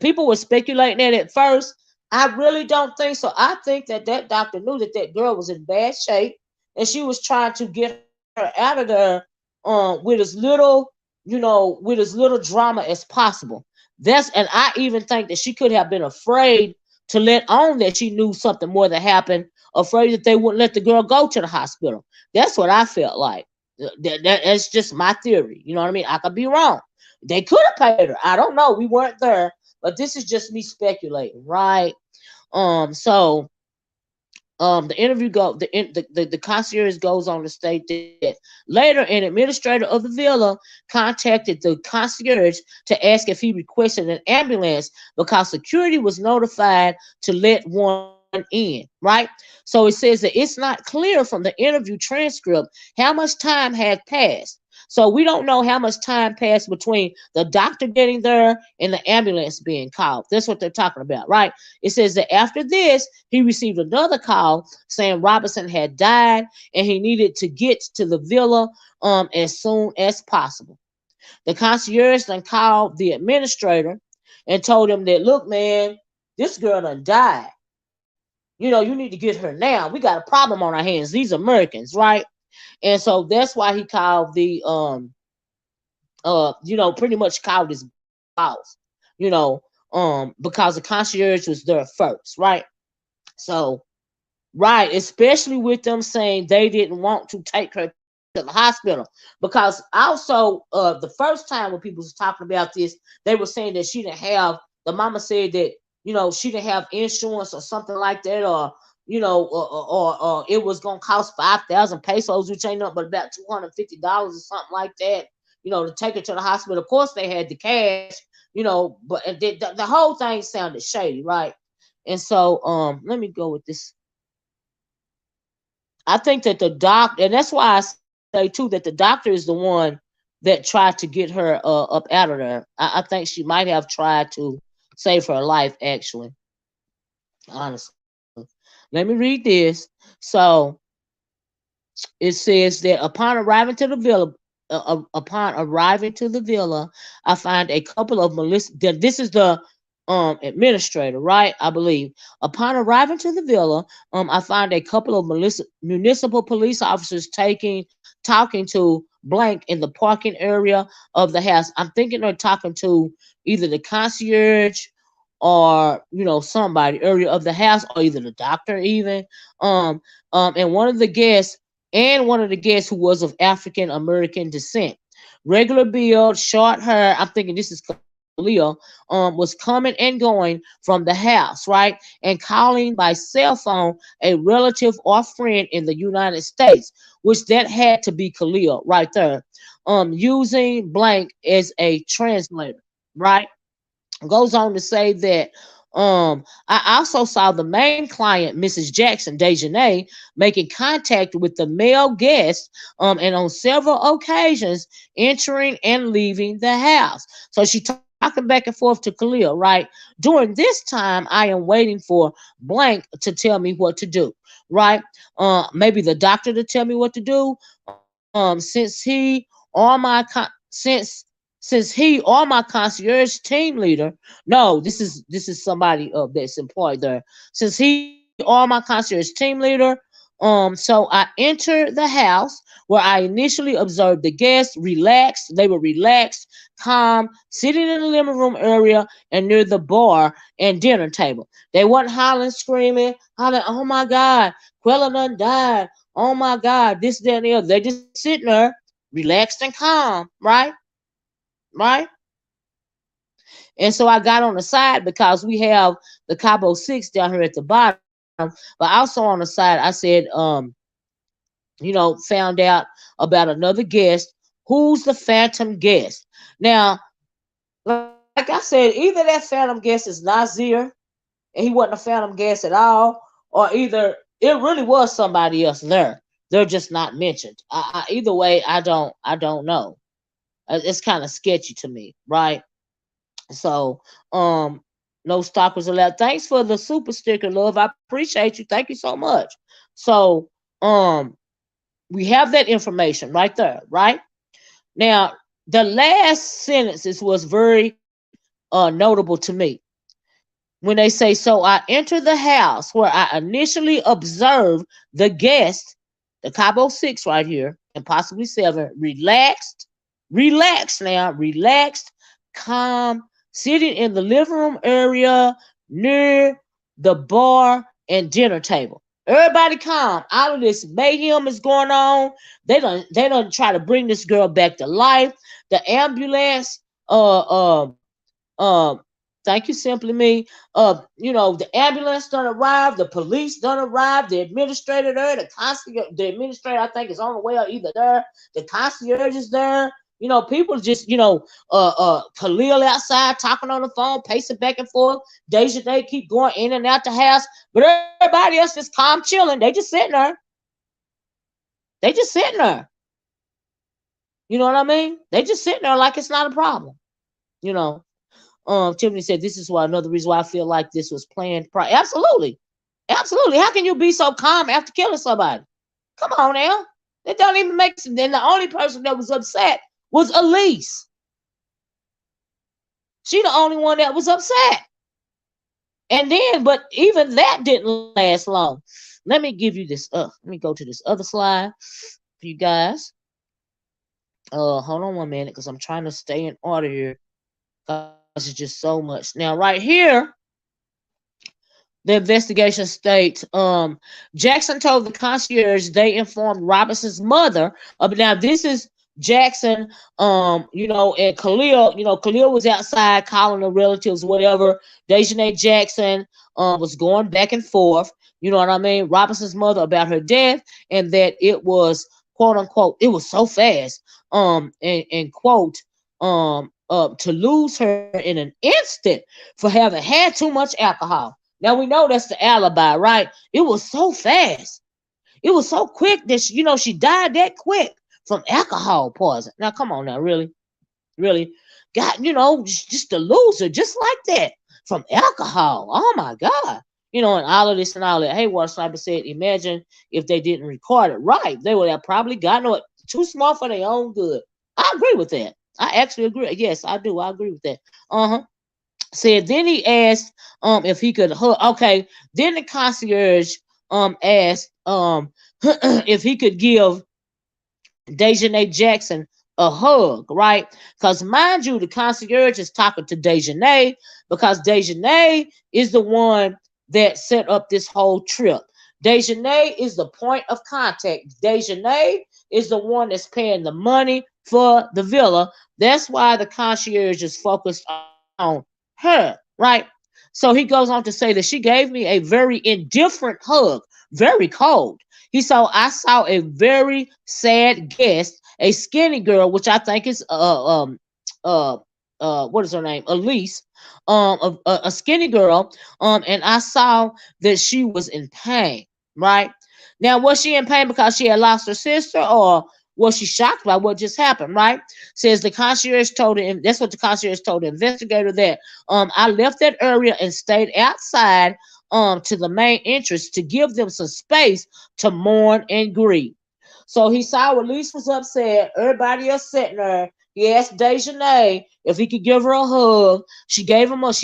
People were speculating that at first. I really don't think so. I think that doctor knew that girl was in bad shape, and she was trying to get her out of there, with as little drama as possible. And I even think that she could have been afraid to let on that she knew something more that happened, afraid that they wouldn't let the girl go to the hospital. That's what I felt like. That's just my theory. You know what I mean? I could be wrong. They could have paid her. I don't know. We weren't there, but this is just me speculating, right? So the interview the concierge goes on to state that later an administrator of the villa contacted the concierge to ask if he requested an ambulance, because security was notified to let one in, right? So it says that it's not clear from the interview transcript how much time had passed. So we don't know how much time passed between the doctor getting there and the ambulance being called. That's what they're talking about, right? It says that after this, he received another call saying Robinson had died and he needed to get to the villa as soon as possible. The concierge then called the administrator and told him that, look, man, this girl done died. You need to get her now. We got a problem on our hands. These Americans, right? And so that's why he called pretty much called his boss, because the concierge was there first, right? So, right, especially with them saying they didn't want to take her to the hospital, because also the first time when people was talking about this, they were saying that she didn't have. The mama said that she didn't have insurance or something like that, or it was gonna cost 5,000 pesos, which ain't nothing but about $250 or something like that. To take her to the hospital. Of course, they had the cash, but the whole thing sounded shady, right? And so, let me go with this. I think that the doctor, and that's why I say too that the doctor is the one that tried to get her up out of there. I think she might have tried to save her life, actually, honestly. Let me read this. So it says that upon arriving to the villa, I find a couple of Melissa. This is the administrator, right? I believe. Upon arriving to the villa, I find a couple of municipal police officers talking to blank in the parking area of the house. I'm thinking they're talking to either the concierge or somebody area of the house, or either the doctor even. Um, and one of the guests who was of African American descent. Regular build, short hair. I'm thinking this is Khalil. Was coming and going from the house, right? And calling by cell phone a relative or friend in the United States, which that had to be Khalil right there. Using blank as a translator, right? Goes on to say that I also saw the main client, Mrs. Jackson Dejanay, making contact with the male guest, and on several occasions entering and leaving the house. So she talking back and forth to Khalil, right? During this time, I am waiting for blank to tell me what to do, right? Maybe the doctor to tell me what to do. Since he or my concierge team leader, no, this is somebody that's employed there. Since he or my concierge team leader, so I entered the house where I initially observed the guests relaxed. They were relaxed, calm, sitting in the living room area and near the bar and dinner table. They wasn't hollering, screaming, hollering, "Oh my God, Quella done died. Oh my God, this, that, and the other." They just sitting there, relaxed and calm, right? Right? And so I got on the side because we have the Cabo 6 down here at the bottom. But also on the side, I said, found out about another guest. Who's the phantom guest? Now, like I said, either that phantom guest is Nazir and he wasn't a phantom guest at all, or either it really was somebody else there. They're just not mentioned. Either way, I don't know. It's kind of sketchy to me, right? So, no stalkers allowed. Thanks for the super sticker, love. I appreciate you. Thank you so much. So, um, we have that information right there, right? Now, the last sentences was very notable to me when they say, "So I entered the house where I initially observed the guest, the Cabo 6 right here, and possibly 7, relaxed now, relaxed, calm, sitting in the living room area near the bar and dinner table. Everybody calm. All of this mayhem is going on. They don't try to bring this girl back to life. The ambulance, um, thank you, Simply Me. The ambulance done arrived, the police done arrived, the administrator there, the administrator I think is on the way or either there, the concierge is there. People just, Khalil outside talking on the phone, pacing back and forth. Deja they keep going in and out the house, but everybody else just calm, chilling. They just sitting there. They just sitting there. You know what I mean? They just sitting there like it's not a problem. You know. Tiffany said this is why another reason why I feel like this was planned. Absolutely, absolutely. How can you be so calm after killing somebody? Come on now, that don't even make sense. Then the only person that was upset was Elise. She the only one that was upset. And then, but even that didn't last long. Let me give you this. Let me go to this other slide for you guys. Hold on 1 minute, because I'm trying to stay in order here. Because it's just so much. Now, right here, the investigation states Jackson told the concierge they informed Robinson's mother of. Now this is Jackson, and Khalil. Khalil was outside calling the relatives, whatever. Dejanay Jackson was going back and forth. You know what I mean? Robinson's mother about her death, and that it was, quote unquote, it was so fast. And quote, to lose her in an instant for having had too much alcohol. Now we know that's the alibi, right? It was so fast. It was so quick that she died that quick from alcohol poison. Now come on now, really? Really? God, just to lose her just like that from alcohol. Oh my God. you know, and all of this and all that. Hey, Water Sniper said, imagine if they didn't record it. Right. They would have probably gotten it too small for their own good. I agree with that. I actually agree. Yes, I do. I agree with that. Said then he asked if he could hug. Okay, then the concierge asked if he could give Dejanay Jackson a hug, right? Because mind you, the concierge is talking to Dejanay because Dejanay is the one that set up this whole trip. Dejanay is the point of contact. Dejanay is the one that's paying the money for the villa. That's why the concierge is focused on her, right? So he goes on to say that she gave me a very indifferent hug, very cold. I saw a very sad guest, a skinny girl, which I think is what is her name? Elise, a skinny girl, and I saw that she was in pain, right? Now, was she in pain because she had lost her sister, or was she shocked by what just happened, right? Says the concierge told him, that's what the concierge told the investigator, that I left that area and stayed outside to the main entrance to give them some space to mourn and grieve. So he saw Elise was upset, everybody else sitting there. He asked Dejanay if he could give her a hug. She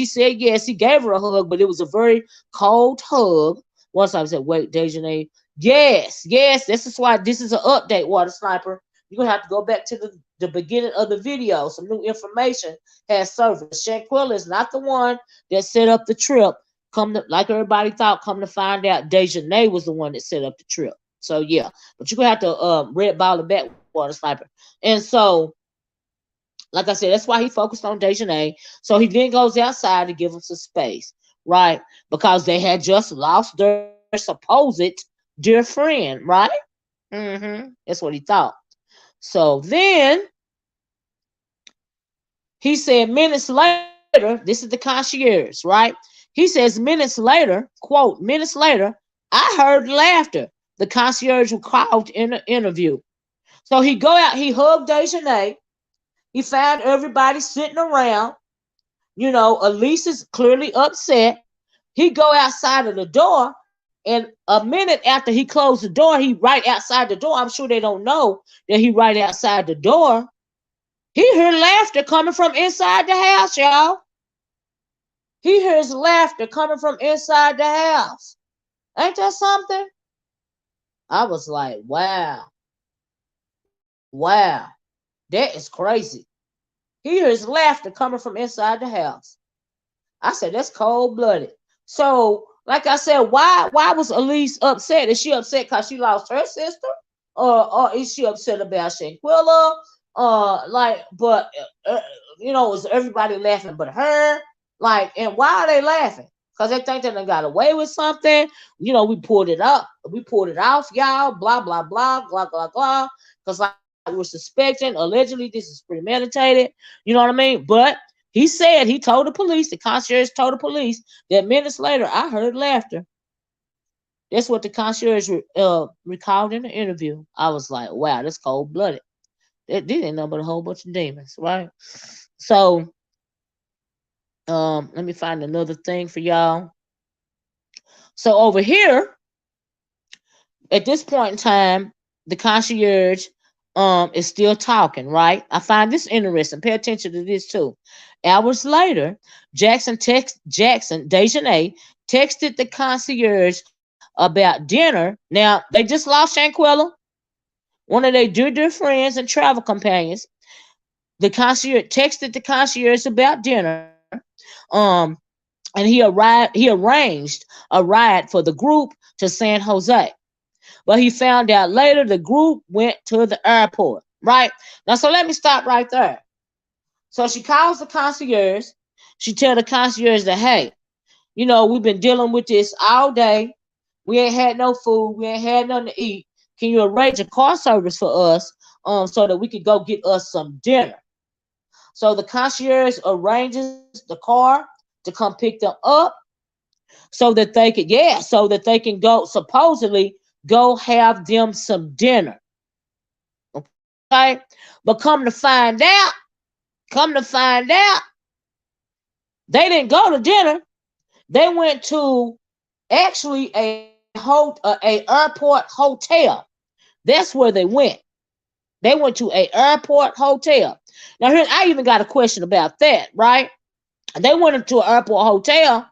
said yes, he gave her a hug, but it was a very cold hug. Once I said, wait, Dejanay, yes, this is why this is an update, Water Sniper. You're going to have to go back to the beginning of the video. Some new information has surfaced. Shanquella is not the one that set up the trip. Like everybody thought, come to find out, Dejanay was the one that set up the trip. So, yeah. But you're going to have to red ball it back, Water Sniper. And so, like I said, that's why he focused on Dejanay. So he then goes outside to give him some space, right? Because they had just lost their supposed dear friend, right? That's what he thought. So then he said minutes later, this is the concierge, right? He says minutes later, quote, minutes later, I heard laughter. The concierge recalled in the interview. So he go out, he hugged Dejanay. He found everybody sitting around. You know, Elise is clearly upset. He go outside of the door, and a minute after he closed the door, he right outside the door. I'm sure they don't know that he right outside the door. He heard laughter coming from inside the house, y'all. He hears laughter coming from inside the house. Ain't that something? I was like, wow. Wow. That is crazy. He hears laughter coming from inside the house. I said, that's cold-blooded. So, like I said, why was Elise upset? Is she upset because she lost her sister? Or is she upset about Shanquella? You know, is everybody laughing but her? Like, and why are they laughing? Because they think that they got away with something. You know, we pulled it up. We pulled it off, y'all. Blah, blah, blah, blah, blah, blah. Because like we're suspecting, allegedly, this is premeditated. You know what I mean? But he said, he told the police, the concierge told the police that minutes later, I heard laughter. That's what the concierge recalled in the interview. I was like, wow, that's cold-blooded. They ain't nothing but a whole bunch of demons, right? So, let me find another thing for y'all. So over here, at this point in time, the concierge is still talking, right? I find this interesting. Pay attention to this too. Hours later, Dejanay texted the concierge about dinner. Now, they just lost Shanquella, one of their dear friends and travel companions. The concierge texted the concierge about dinner. And he arranged a ride for the group to San Jose. But he found out later the group went to the airport, right? Now, so let me stop right there. So she calls the concierge. She tells the concierge that, hey, you know, we've been dealing with this all day. We ain't had no food. We ain't had nothing to eat. Can you arrange a car service for us so that we could go get us some dinner? So the concierge arranges the car to come pick them up so that they can go, supposedly go have them some dinner. Okay? But come to find out, they didn't go to dinner. They went to actually a airport hotel. That's where they went. They went to a airport hotel. Now here, I even got a question about that, right? They went into an airport hotel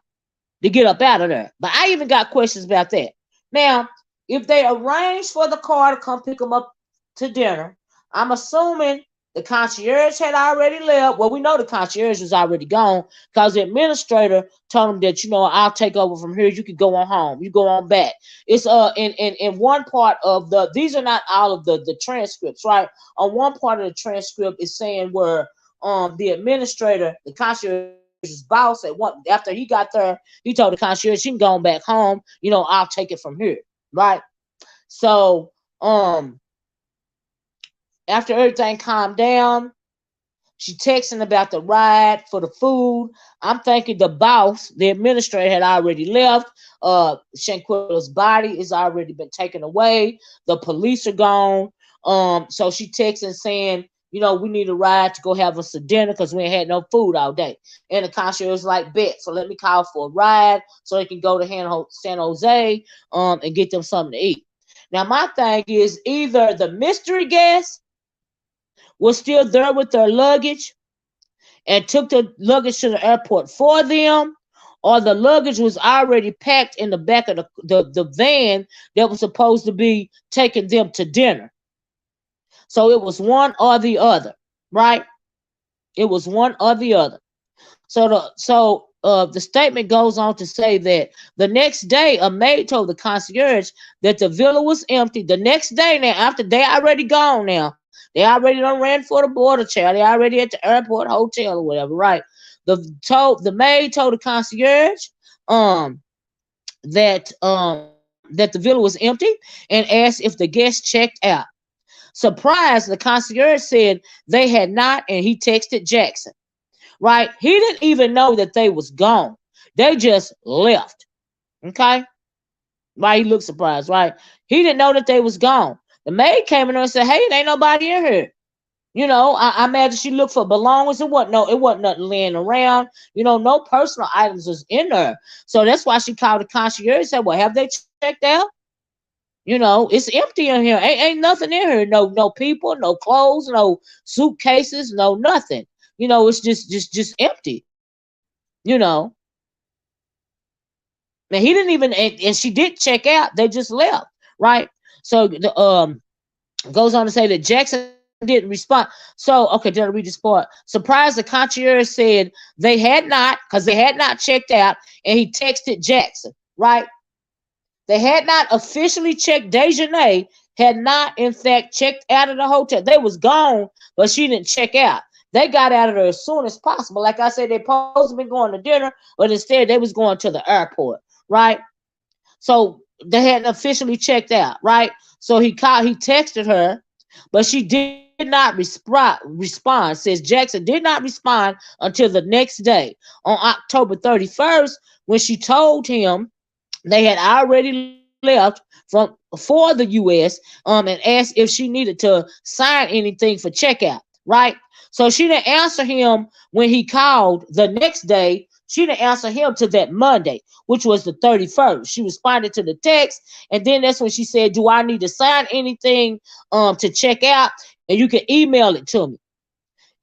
to get up out of there. But I even got questions about that. Now, if they arranged for the car to come pick them up to dinner, I'm assuming the concierge had already left. Well, we know the concierge was already gone because the administrator told him that, I'll take over from here. You can go on home. You go on back. It's in one part of these are not all of the transcripts, right? On one part of the transcript is saying where the administrator, the concierge's boss, after he got there, he told the concierge she can go on back home. I'll take it from here, right? So after everything calmed down, she texting about the ride for the food. I'm thinking the boss, the administrator, had already left. Shanquella's body has already been taken away. The police are gone. So she texting saying, we need a ride to go have us a dinner because we ain't had no food all day. And the concierge was like, bet. So let me call for a ride so they can go to San Jose and get them something to eat. Now, my thing is either the mystery guest was still there with their luggage and took the luggage to the airport for them, or the luggage was already packed in the back of the van that was supposed to be taking them to dinner. So it was one or the other, right? It was one or the other. So the statement goes on to say that the next day, a maid told the concierge that the villa was empty. The next day, now after they already gone, now they already done ran for the border, child. They already at the airport hotel or whatever, right? The maid told the concierge that the villa was empty and asked if the guests checked out. Surprised, the concierge said they had not, and he texted Jackson. Right? He didn't even know that they was gone. They just left. Okay? Right? He looked surprised, right? He didn't know that they was gone. The maid came in there and said, hey, there ain't nobody in here. I imagine she looked for belongings. It wasn't nothing laying around. No personal items was in there. So that's why she called the concierge and said, well, have they checked out? It's empty in here. Ain't nothing in here. No people, no clothes, no suitcases, no nothing. It's just empty. And he didn't even, and she did check out. They just left, right? So the goes on to say that Jackson didn't respond. So okay, did I read this part? Surprised, the concierge said they had not, because they had not checked out, and he texted Jackson, right? They had not officially checked. Dejanay had not, in fact, checked out of the hotel. They was gone, but she didn't check out. They got out of there as soon as possible. Like I said, they supposed to be going to dinner, but instead they was going to the airport, right? So they hadn't officially checked out, right? So he texted her, but she did not respond. Says Jackson did not respond until the next day, on October 31st, when she told him they had already left for the U.S. And asked if she needed to sign anything for checkout, right? So she didn't answer him when he called the next day. She didn't answer him to that Monday, which was the 31st. She responded to the text, and then that's when she said, do I need to sign anything to check out? And you can email it to me.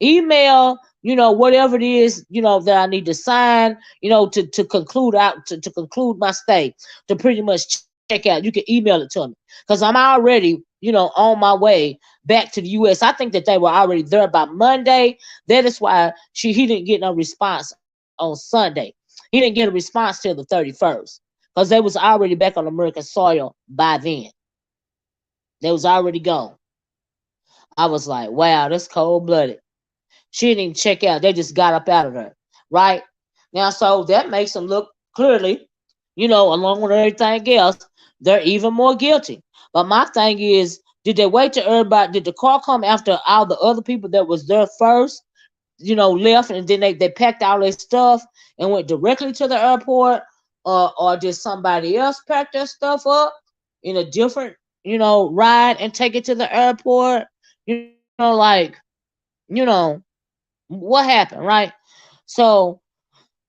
Email, whatever it is, that I need to sign, to conclude to conclude my stay, to pretty much check out. You can email it to me because I'm already, on my way back to the U.S. I think that they were already there by Monday. That is why he didn't get no response on Sunday. He didn't get a response till the 31st because they was already back on American soil by then. They was already gone. I was like, wow, that's cold-blooded. She didn't even check out. They just got up out of there, right? Now, so that makes them look clearly, along with everything else, they're even more guilty. But my thing is, did they wait till everybody? Did the car come after all the other people that was there first, left, and then they packed all their stuff and went directly to the airport, or did somebody else pack their stuff up in a different, ride and take it to the airport? What happened, right? So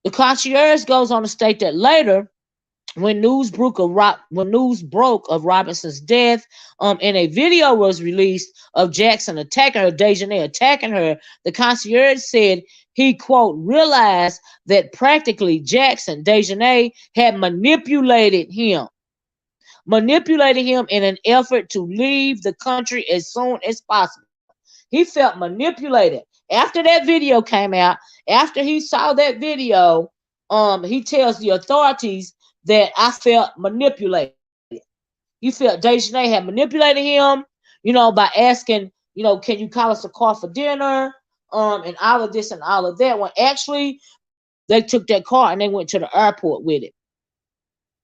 the concierge goes on to state that later, when news broke of Robinson's death, and a video was released of Jackson attacking her, Dejanay attacking her, the concierge said he, quote, realized that practically Jackson, Dejanay, had manipulated him in an effort to leave the country as soon as possible. He felt manipulated. After that video came out, after he saw that video, he tells the authorities that I felt manipulated. He felt Dejanay had manipulated him, by asking, can you call us a car for dinner? And all of this and all of that. When actually they took that car and they went to the airport with it.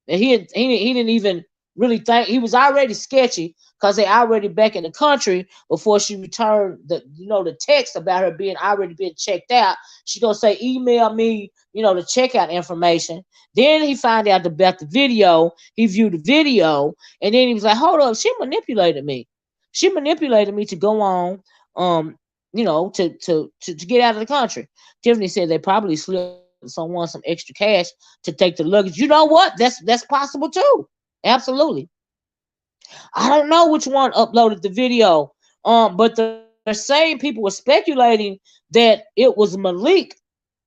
And he didn't even really think he was already sketchy because they already back in the country before she returned the text about her already being checked out. She gonna say email me the checkout information. Then he found out about the video. He viewed the video and then he was like, hold up, she manipulated me. She manipulated me to go on to get out of the country. Tiffany said they probably slipped someone some extra cash to take the luggage. You know what? That's possible too. Absolutely. I don't know which one uploaded the video. But they're saying people were speculating that it was Malik.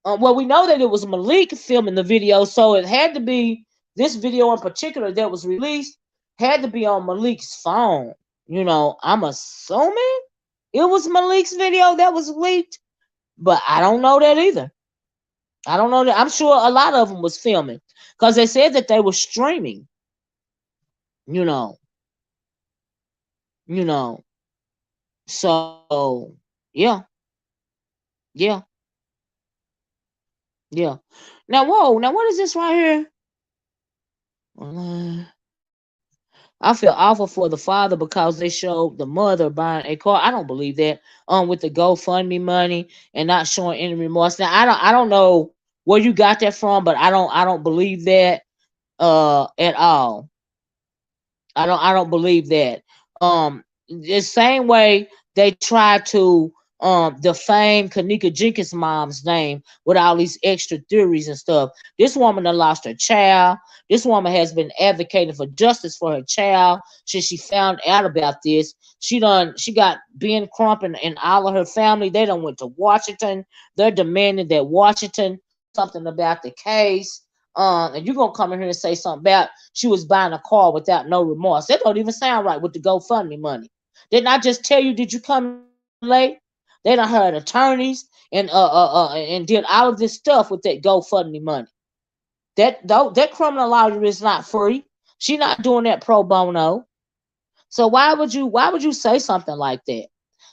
Well, we know that it was Malik filming the video, so it had to be this video in particular that was released had to be on Malik's phone. I'm assuming it was Malik's video that was leaked, but I don't know that either. I don't know that. I'm sure a lot of them was filming because they said that they were streaming. You know, you know. So yeah, yeah, yeah. Now, whoa, now what is this right here? Uh, I feel awful for the father because they showed the mother buying a car. I don't believe that. With the GoFundMe money and not showing any remorse. Now, I don't know where you got that from, but I don't believe that at all. I don't believe that. The same way they try to defame Kanika Jenkins' mom's name with all these extra theories and stuff. This woman done lost her child. This woman has been advocating for justice for her child since she found out about this. She got Ben Crump and all of her family. They done went to Washington. They're demanding that Washington something about the case. And you're gonna come in here and say something about she was buying a car without no remorse. That don't even sound right with the GoFundMe money. Didn't I just tell you? Did you come in late? They done hired attorneys and did all of this stuff with that GoFundMe money. That criminal lawyer is not free. She not doing that pro bono. So why would you say something like that?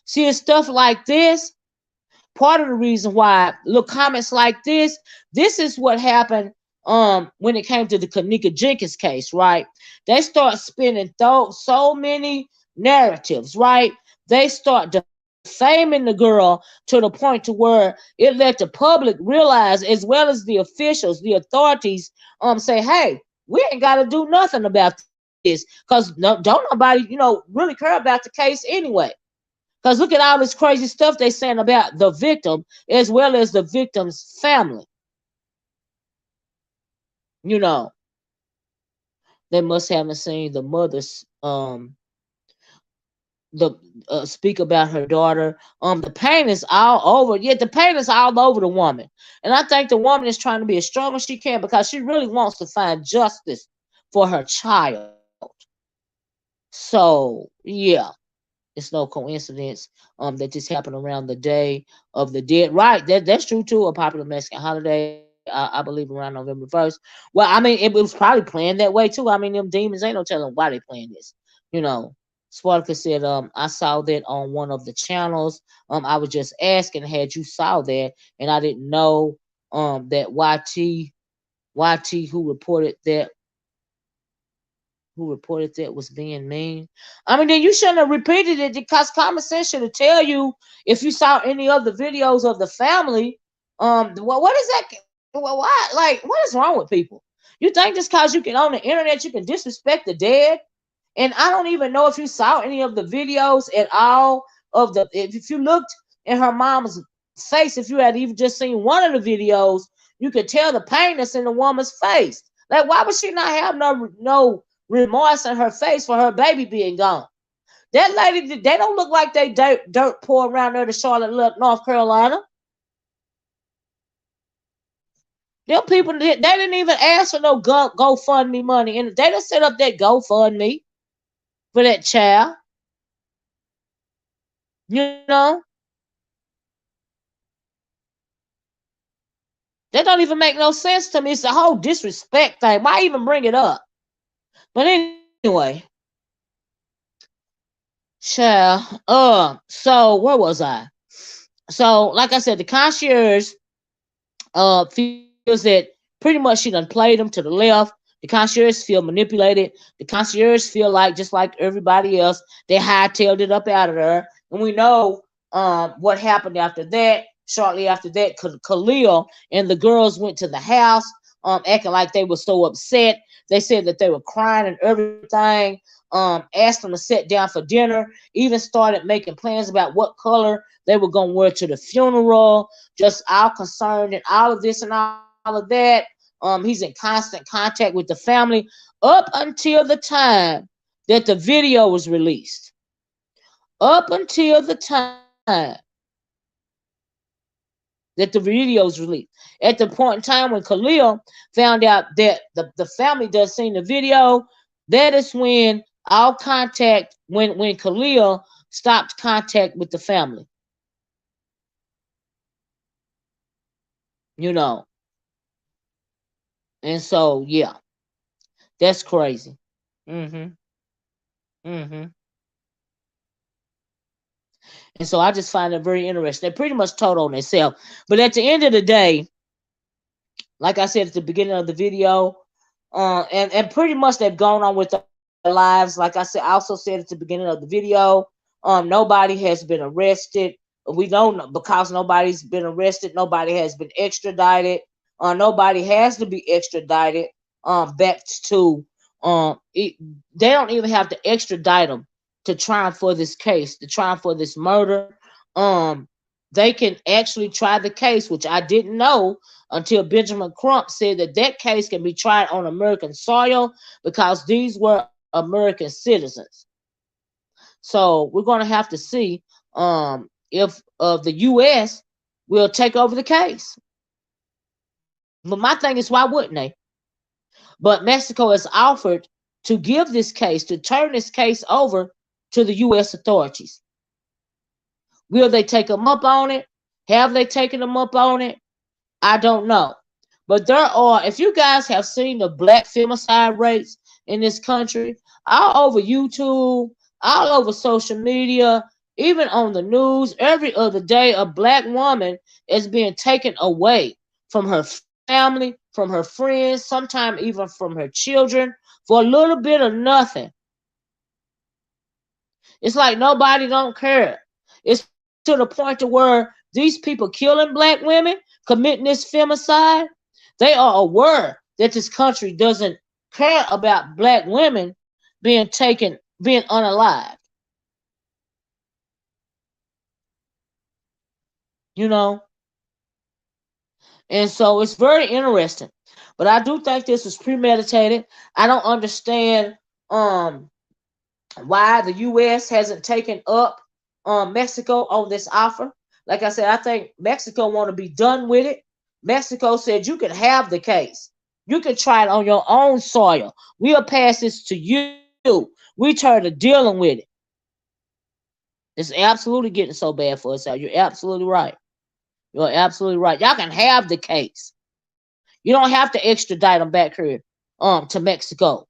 See, it's stuff like this. Part of the reason why look comments like this is what happened when it came to the Kanika Jenkins case, right? They start spinning so many narratives, right? They start defaming the girl to the point to where it let the public realize, as well as the officials, the authorities, say, hey, we ain't got to do nothing about this because don't nobody, really care about the case anyway. Because look at all this crazy stuff they saying about the victim as well as the victim's family. You know, they must haven't seen the mother's the speak about her daughter. The pain is all over. Yeah, the pain is all over the woman, and I think the woman is trying to be as strong as she can because she really wants to find justice for her child. So yeah, it's no coincidence that this happened around the day of the dead. Right, that's true too. A popular Mexican holiday, I believe, around November 1st. Well, I mean, it was probably planned that way too. I mean, them demons ain't no telling why they playing this. You know, Spartacus said, I saw that on one of the channels. I was just asking, had you saw that, and I didn't know that YT who reported that was being mean. I mean, then you shouldn't have repeated it because common sense should tell you if you saw any of the videos of the family. Well, what is that? Well, why? Like, what is wrong with people? You think just because you can on the internet you can disrespect the dead? And I don't even know if you saw any of the videos at all of the. If you looked in her mom's face, if you had even just seen one of the videos, you could tell the pain that's in the woman's face. Like, why would she not have no remorse in her face for her baby being gone? That lady, they don't look like they dirt poor around there to Charlotte, North Carolina. Them people, they didn't even ask for no GoFundMe money, and they just set up that GoFundMe for that child. You know, that don't even make no sense to me. It's a whole disrespect thing. Why even bring it up? But anyway, child. So where was I? So, like I said, the concierge feels that pretty much she done played him to the left. The concierge feel manipulated. The concierge feel like, just like everybody else, they hightailed it up out of there. And we know what happened after that. Shortly after that, Khalil and the girls went to the house, acting like they were so upset. They said that they were crying and everything. Asked them to sit down for dinner. Even started making plans about what color they were going to wear to the funeral. Just all concerned and all of this and all of that. He's in constant contact with the family up until the time that the video was released. Up until the time that the video was released. At the point in time when Khalil found out that the family does seen the video, that is when all contact, when Khalil stopped contact with the family. You know. And so, yeah, that's crazy. Mm-hmm. Mm-hmm. And so I just find it very interesting. They pretty much told on themselves. But at the end of the day, like I said at the beginning of the video, and pretty much they've gone on with their lives. Like I said, I also said at the beginning of the video, nobody has been arrested. We don't, because nobody's been arrested. Nobody has been extradited. Nobody has to be extradited back to they don't even have to extradite them to try for this case, to try for this murder. Um, they can actually try the case, which I didn't know until Benjamin Crump said that that case can be tried on American soil because these were American citizens. So we're going to have to see if the U.S. will take over the case. But my thing is, why wouldn't they? But Mexico has offered to give this case, to turn this case over to the U.S. authorities. Will they take them up on it? Have they taken them up on it? I don't know. But there are, if you guys have seen the black femicide rates in this country, all over YouTube, all over social media, even on the news, every other day, a black woman is being taken away from her family, from her friends, sometimes even from her children, for a little bit of nothing. It's like nobody don't care. It's to the point to where these people killing black women, committing this femicide, they are aware that this country doesn't care about black women being taken, being unalived. You know? And so it's very interesting. But I do think this was premeditated. I don't understand why the U.S. hasn't taken up Mexico on this offer. Like I said, I think Mexico want to be done with it. Mexico said you can have the case. You can try it on your own soil. We'll pass this to you. We tired of dealing with it. It's absolutely getting so bad for us out. You're absolutely right. You're absolutely right. Y'all can have the case. You don't have to extradite them back here to Mexico.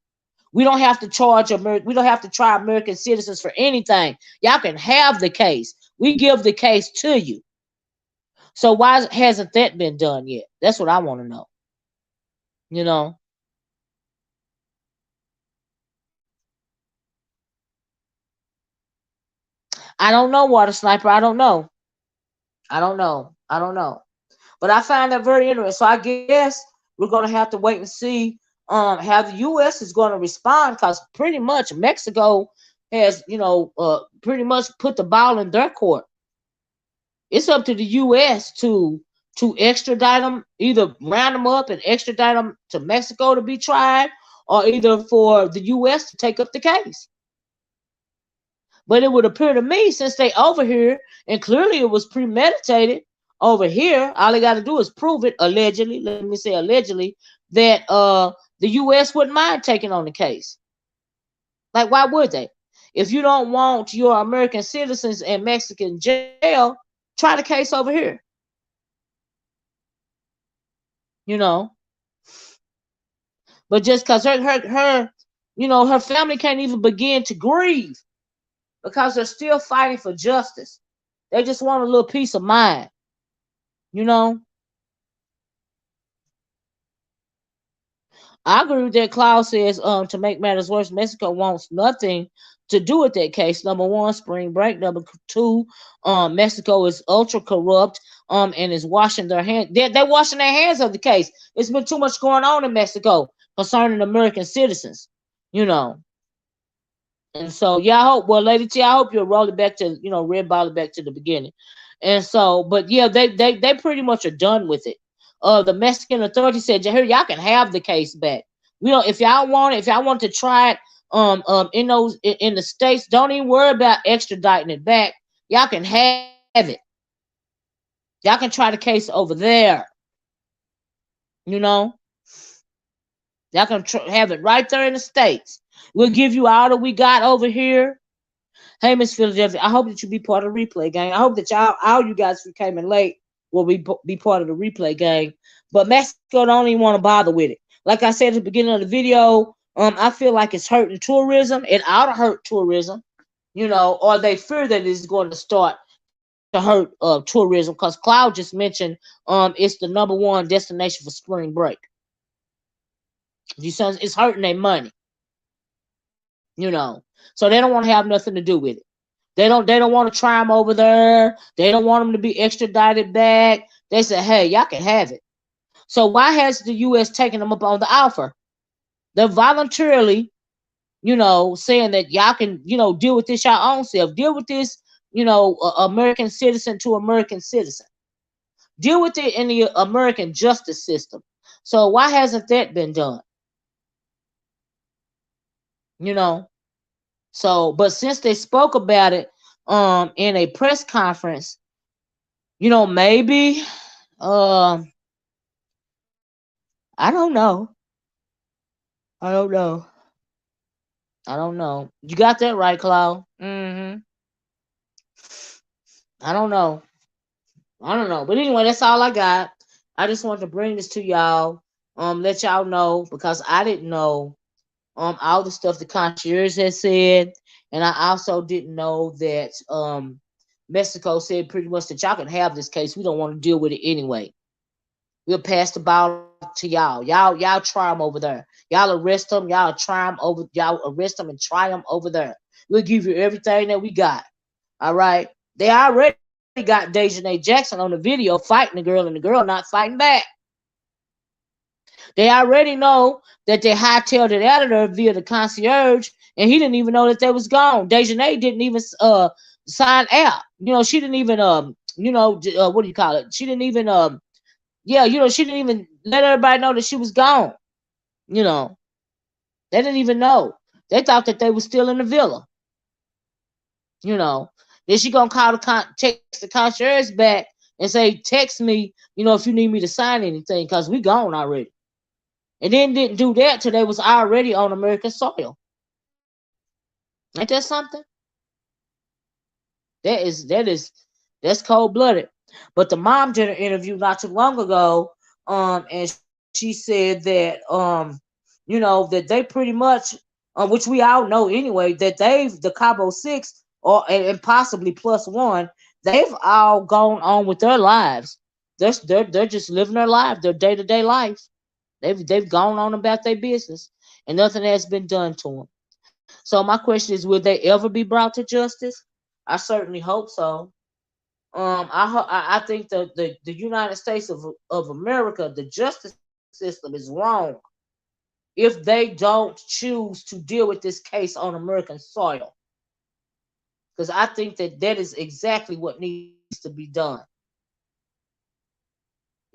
We don't have to charge we don't have to try American citizens for anything. Y'all can have the case. We give the case to you. So why hasn't that been done yet? That's what I want to know. You know. I don't know, Water Sniper. I don't know. I don't know. I don't know. But I find that very interesting. So I guess we're gonna have to wait and see how the US is gonna respond, because pretty much Mexico has, pretty much put the ball in their court. It's up to the US to extradite them, either round them up and extradite them to Mexico to be tried, or either for the U.S. to take up the case. But it would appear to me, since they over here, and clearly it was premeditated over here, all they got to do is prove it, allegedly, let me say allegedly, that the U.S. wouldn't mind taking on the case. Like, why would they? If you don't want your American citizens in Mexican jail, try the case over here. You know, but just because her family can't even begin to grieve because they're still fighting for justice. They just want a little peace of mind. You know, I agree with that. Clause says, to make matters worse, Mexico wants nothing to do with that case. Number one, spring break. Number two, Mexico is ultra corrupt, and is washing their hands. They're washing their hands of the case. It's been too much going on in Mexico concerning American citizens, you know. And so, yeah, I hope, well, Lady T, I hope you'll roll it back to, red ball it back to the beginning. And so, but yeah, they pretty much are done with it. The Mexican authority said, here, y'all can have the case back. If y'all want it, if y'all want to try it, in the States, don't even worry about extraditing it back. Y'all can have it. Y'all can try the case over there. You know, y'all can have it right there in the States. We'll give you all that we got over here. Hey, Miss Philadelphia, I hope that you be part of the replay gang. I hope that all you guys who came in late will be part of the replay gang. But Mexico don't even want to bother with it. Like I said at the beginning of the video, I feel like it's hurting tourism. It ought to hurt tourism, or they fear that it's going to start to hurt tourism, because Cloud just mentioned it's the number one destination for spring break. It's hurting their money, so they don't want to have nothing to do with it. They don't want to try them over there. They don't want them to be extradited back. They say, hey, y'all can have it. So why has the U.S. taken them up on the offer? They're voluntarily, saying that y'all can, deal with this your own self. Deal with this, American citizen to American citizen. Deal with it in the American justice system. So why hasn't that been done? So, but since they spoke about it in a press conference, maybe I don't know. I don't know. I don't know. You got that right, Cloud. I don't know. I don't know. But anyway, that's all I got. I just wanted to bring this to y'all. Let y'all know, because I didn't know all the stuff the concierge had said. And I also didn't know that Mexico said pretty much that y'all can have this case. We don't want to deal with it anyway. We'll pass the ball to y'all. Y'all try them over there. Y'all arrest them. Y'all try them over. Y'all arrest them and try them over there. We'll give you everything that we got. All right. They already got Dejanay Jackson on the video fighting the girl, and the girl not fighting back. They already know that they hightailed it out of there via the concierge, and he didn't even know that they was gone. Dejanay didn't even sign out. She didn't even what do you call it? She didn't even she didn't even let everybody know that she was gone. They didn't even know. They thought that they were still in the villa. Then she gonna call text the concierge back and say, text me, if you need me to sign anything, because we gone already. And then didn't do that till they was already on American soil. Ain't that something? That's cold blooded. But the mom did an interview not too long ago, and she said that that they pretty much, which we all know anyway, that the Cabo 6 and possibly plus one, they've all gone on with their lives. They're just living their life, their day-to-day life. They've gone on about their business, and nothing has been done to them. So my question is, will they ever be brought to justice? I certainly hope so. I think the United States of America, the justice system is wrong if they don't choose to deal with this case on American soil. Because I think that is exactly what needs to be done.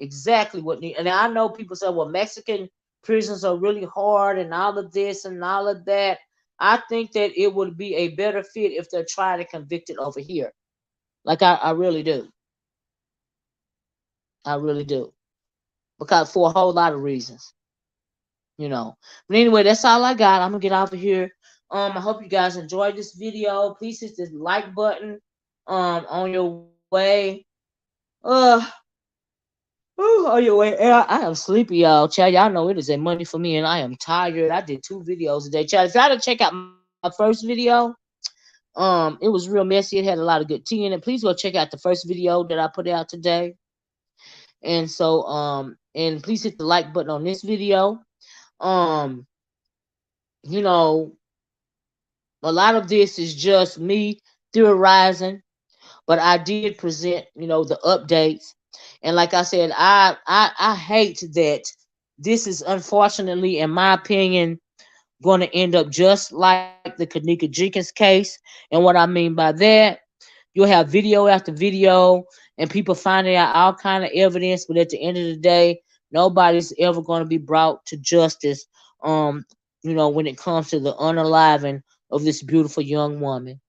exactly what need. And I know people say, well, Mexican prisons are really hard and all of this and all of that. I think that it would be a better fit if they're tried and convicted over here. Like I really do. I really do. Because for a whole lot of reasons, you know. But anyway, that's all I got. I'm gonna get off of here. I hope you guys enjoyed this video. Please hit the like button on your way. Uh on your way. I am sleepy, y'all. Chad, y'all know it is a money for me and I am tired. I did 2 videos today. Chad, if y'all to check out my first video, it was real messy. It had a lot of good tea in it. Please go check out the first video that I put out today. And so and please hit the like button on this video. Um, you know, a lot of this is just me theorizing, but I did present, the updates. And like I said, I hate that this is unfortunately, in my opinion, going to end up just like the Kanika Jenkins case. And what I mean by that, you'll have video after video and people finding out all kind of evidence, but at the end of the day, nobody's ever going to be brought to justice. Um, when it comes to the unaliving of this beautiful young woman.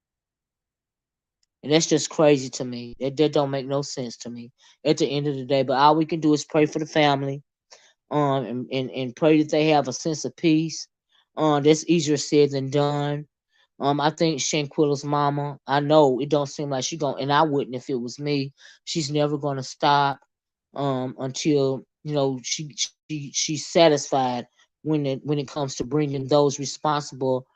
And that's just crazy to me. That don't make no sense to me at the end of the day. But all we can do is pray for the family, and pray that they have a sense of peace. That's easier said than done. I think Shanquella's mama, I know it don't seem like she going, and I wouldn't if it was me. She's never gonna stop until she's satisfied when it comes to bringing those responsible,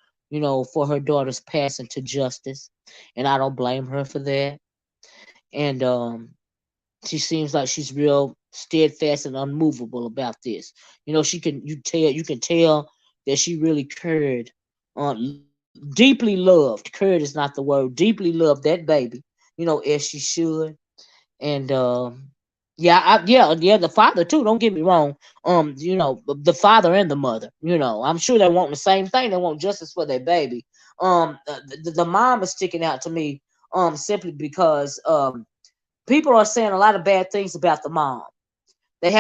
for her daughter's passing to justice. And I don't blame her for that. And she seems like she's real steadfast and unmovable about this. You can tell that she really cared, deeply loved. Cared is not the word. Deeply loved that baby, as she should. And yeah, yeah, the father too. Don't get me wrong. The father and the mother. I'm sure they want the same thing. They want justice for their baby. The mom is sticking out to me, simply because people are saying a lot of bad things about the mom. They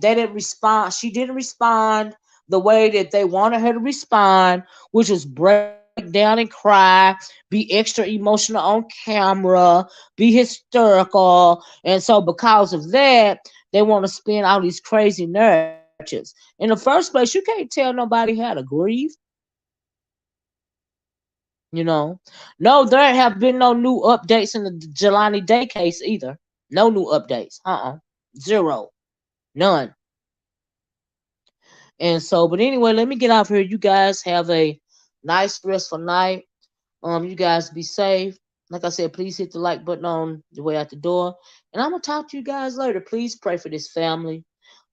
didn't respond. She didn't respond the way that they wanted her to respond, which was break down and cry, be extra emotional on camera, be hysterical. And so because of that, they want to spin all these crazy narratives. In the first place, you can't tell nobody how to grieve. You know, no, there have been no new updates in the Jelani Day case either. No new updates. Zero. None. And so, but anyway, let me get off here. You guys have a nice restful night. You guys be safe. Like I said, please hit the like button on the way out the door. And I'm gonna talk to you guys later. Please pray for this family,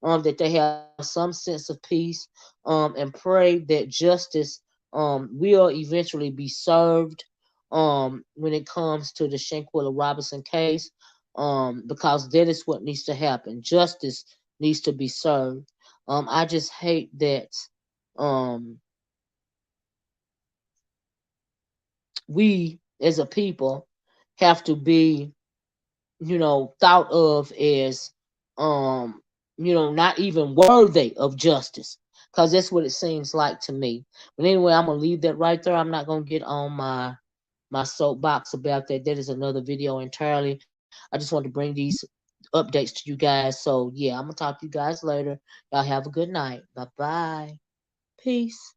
that they have some sense of peace, and pray that justice will eventually be served when it comes to the Shanquella Robinson case, because that is what needs to happen. Justice needs to be served. I just hate that um, we as a people have to be, thought of as, um, not even worthy of justice. Because that's what it seems like to me. But anyway, I'm gonna leave that right there. I'm not gonna get on my soapbox about that. That is another video entirely. I just want to bring these updates to you guys. So yeah, I'm gonna talk to you guys later. Y'all have a good night. Bye bye. Peace.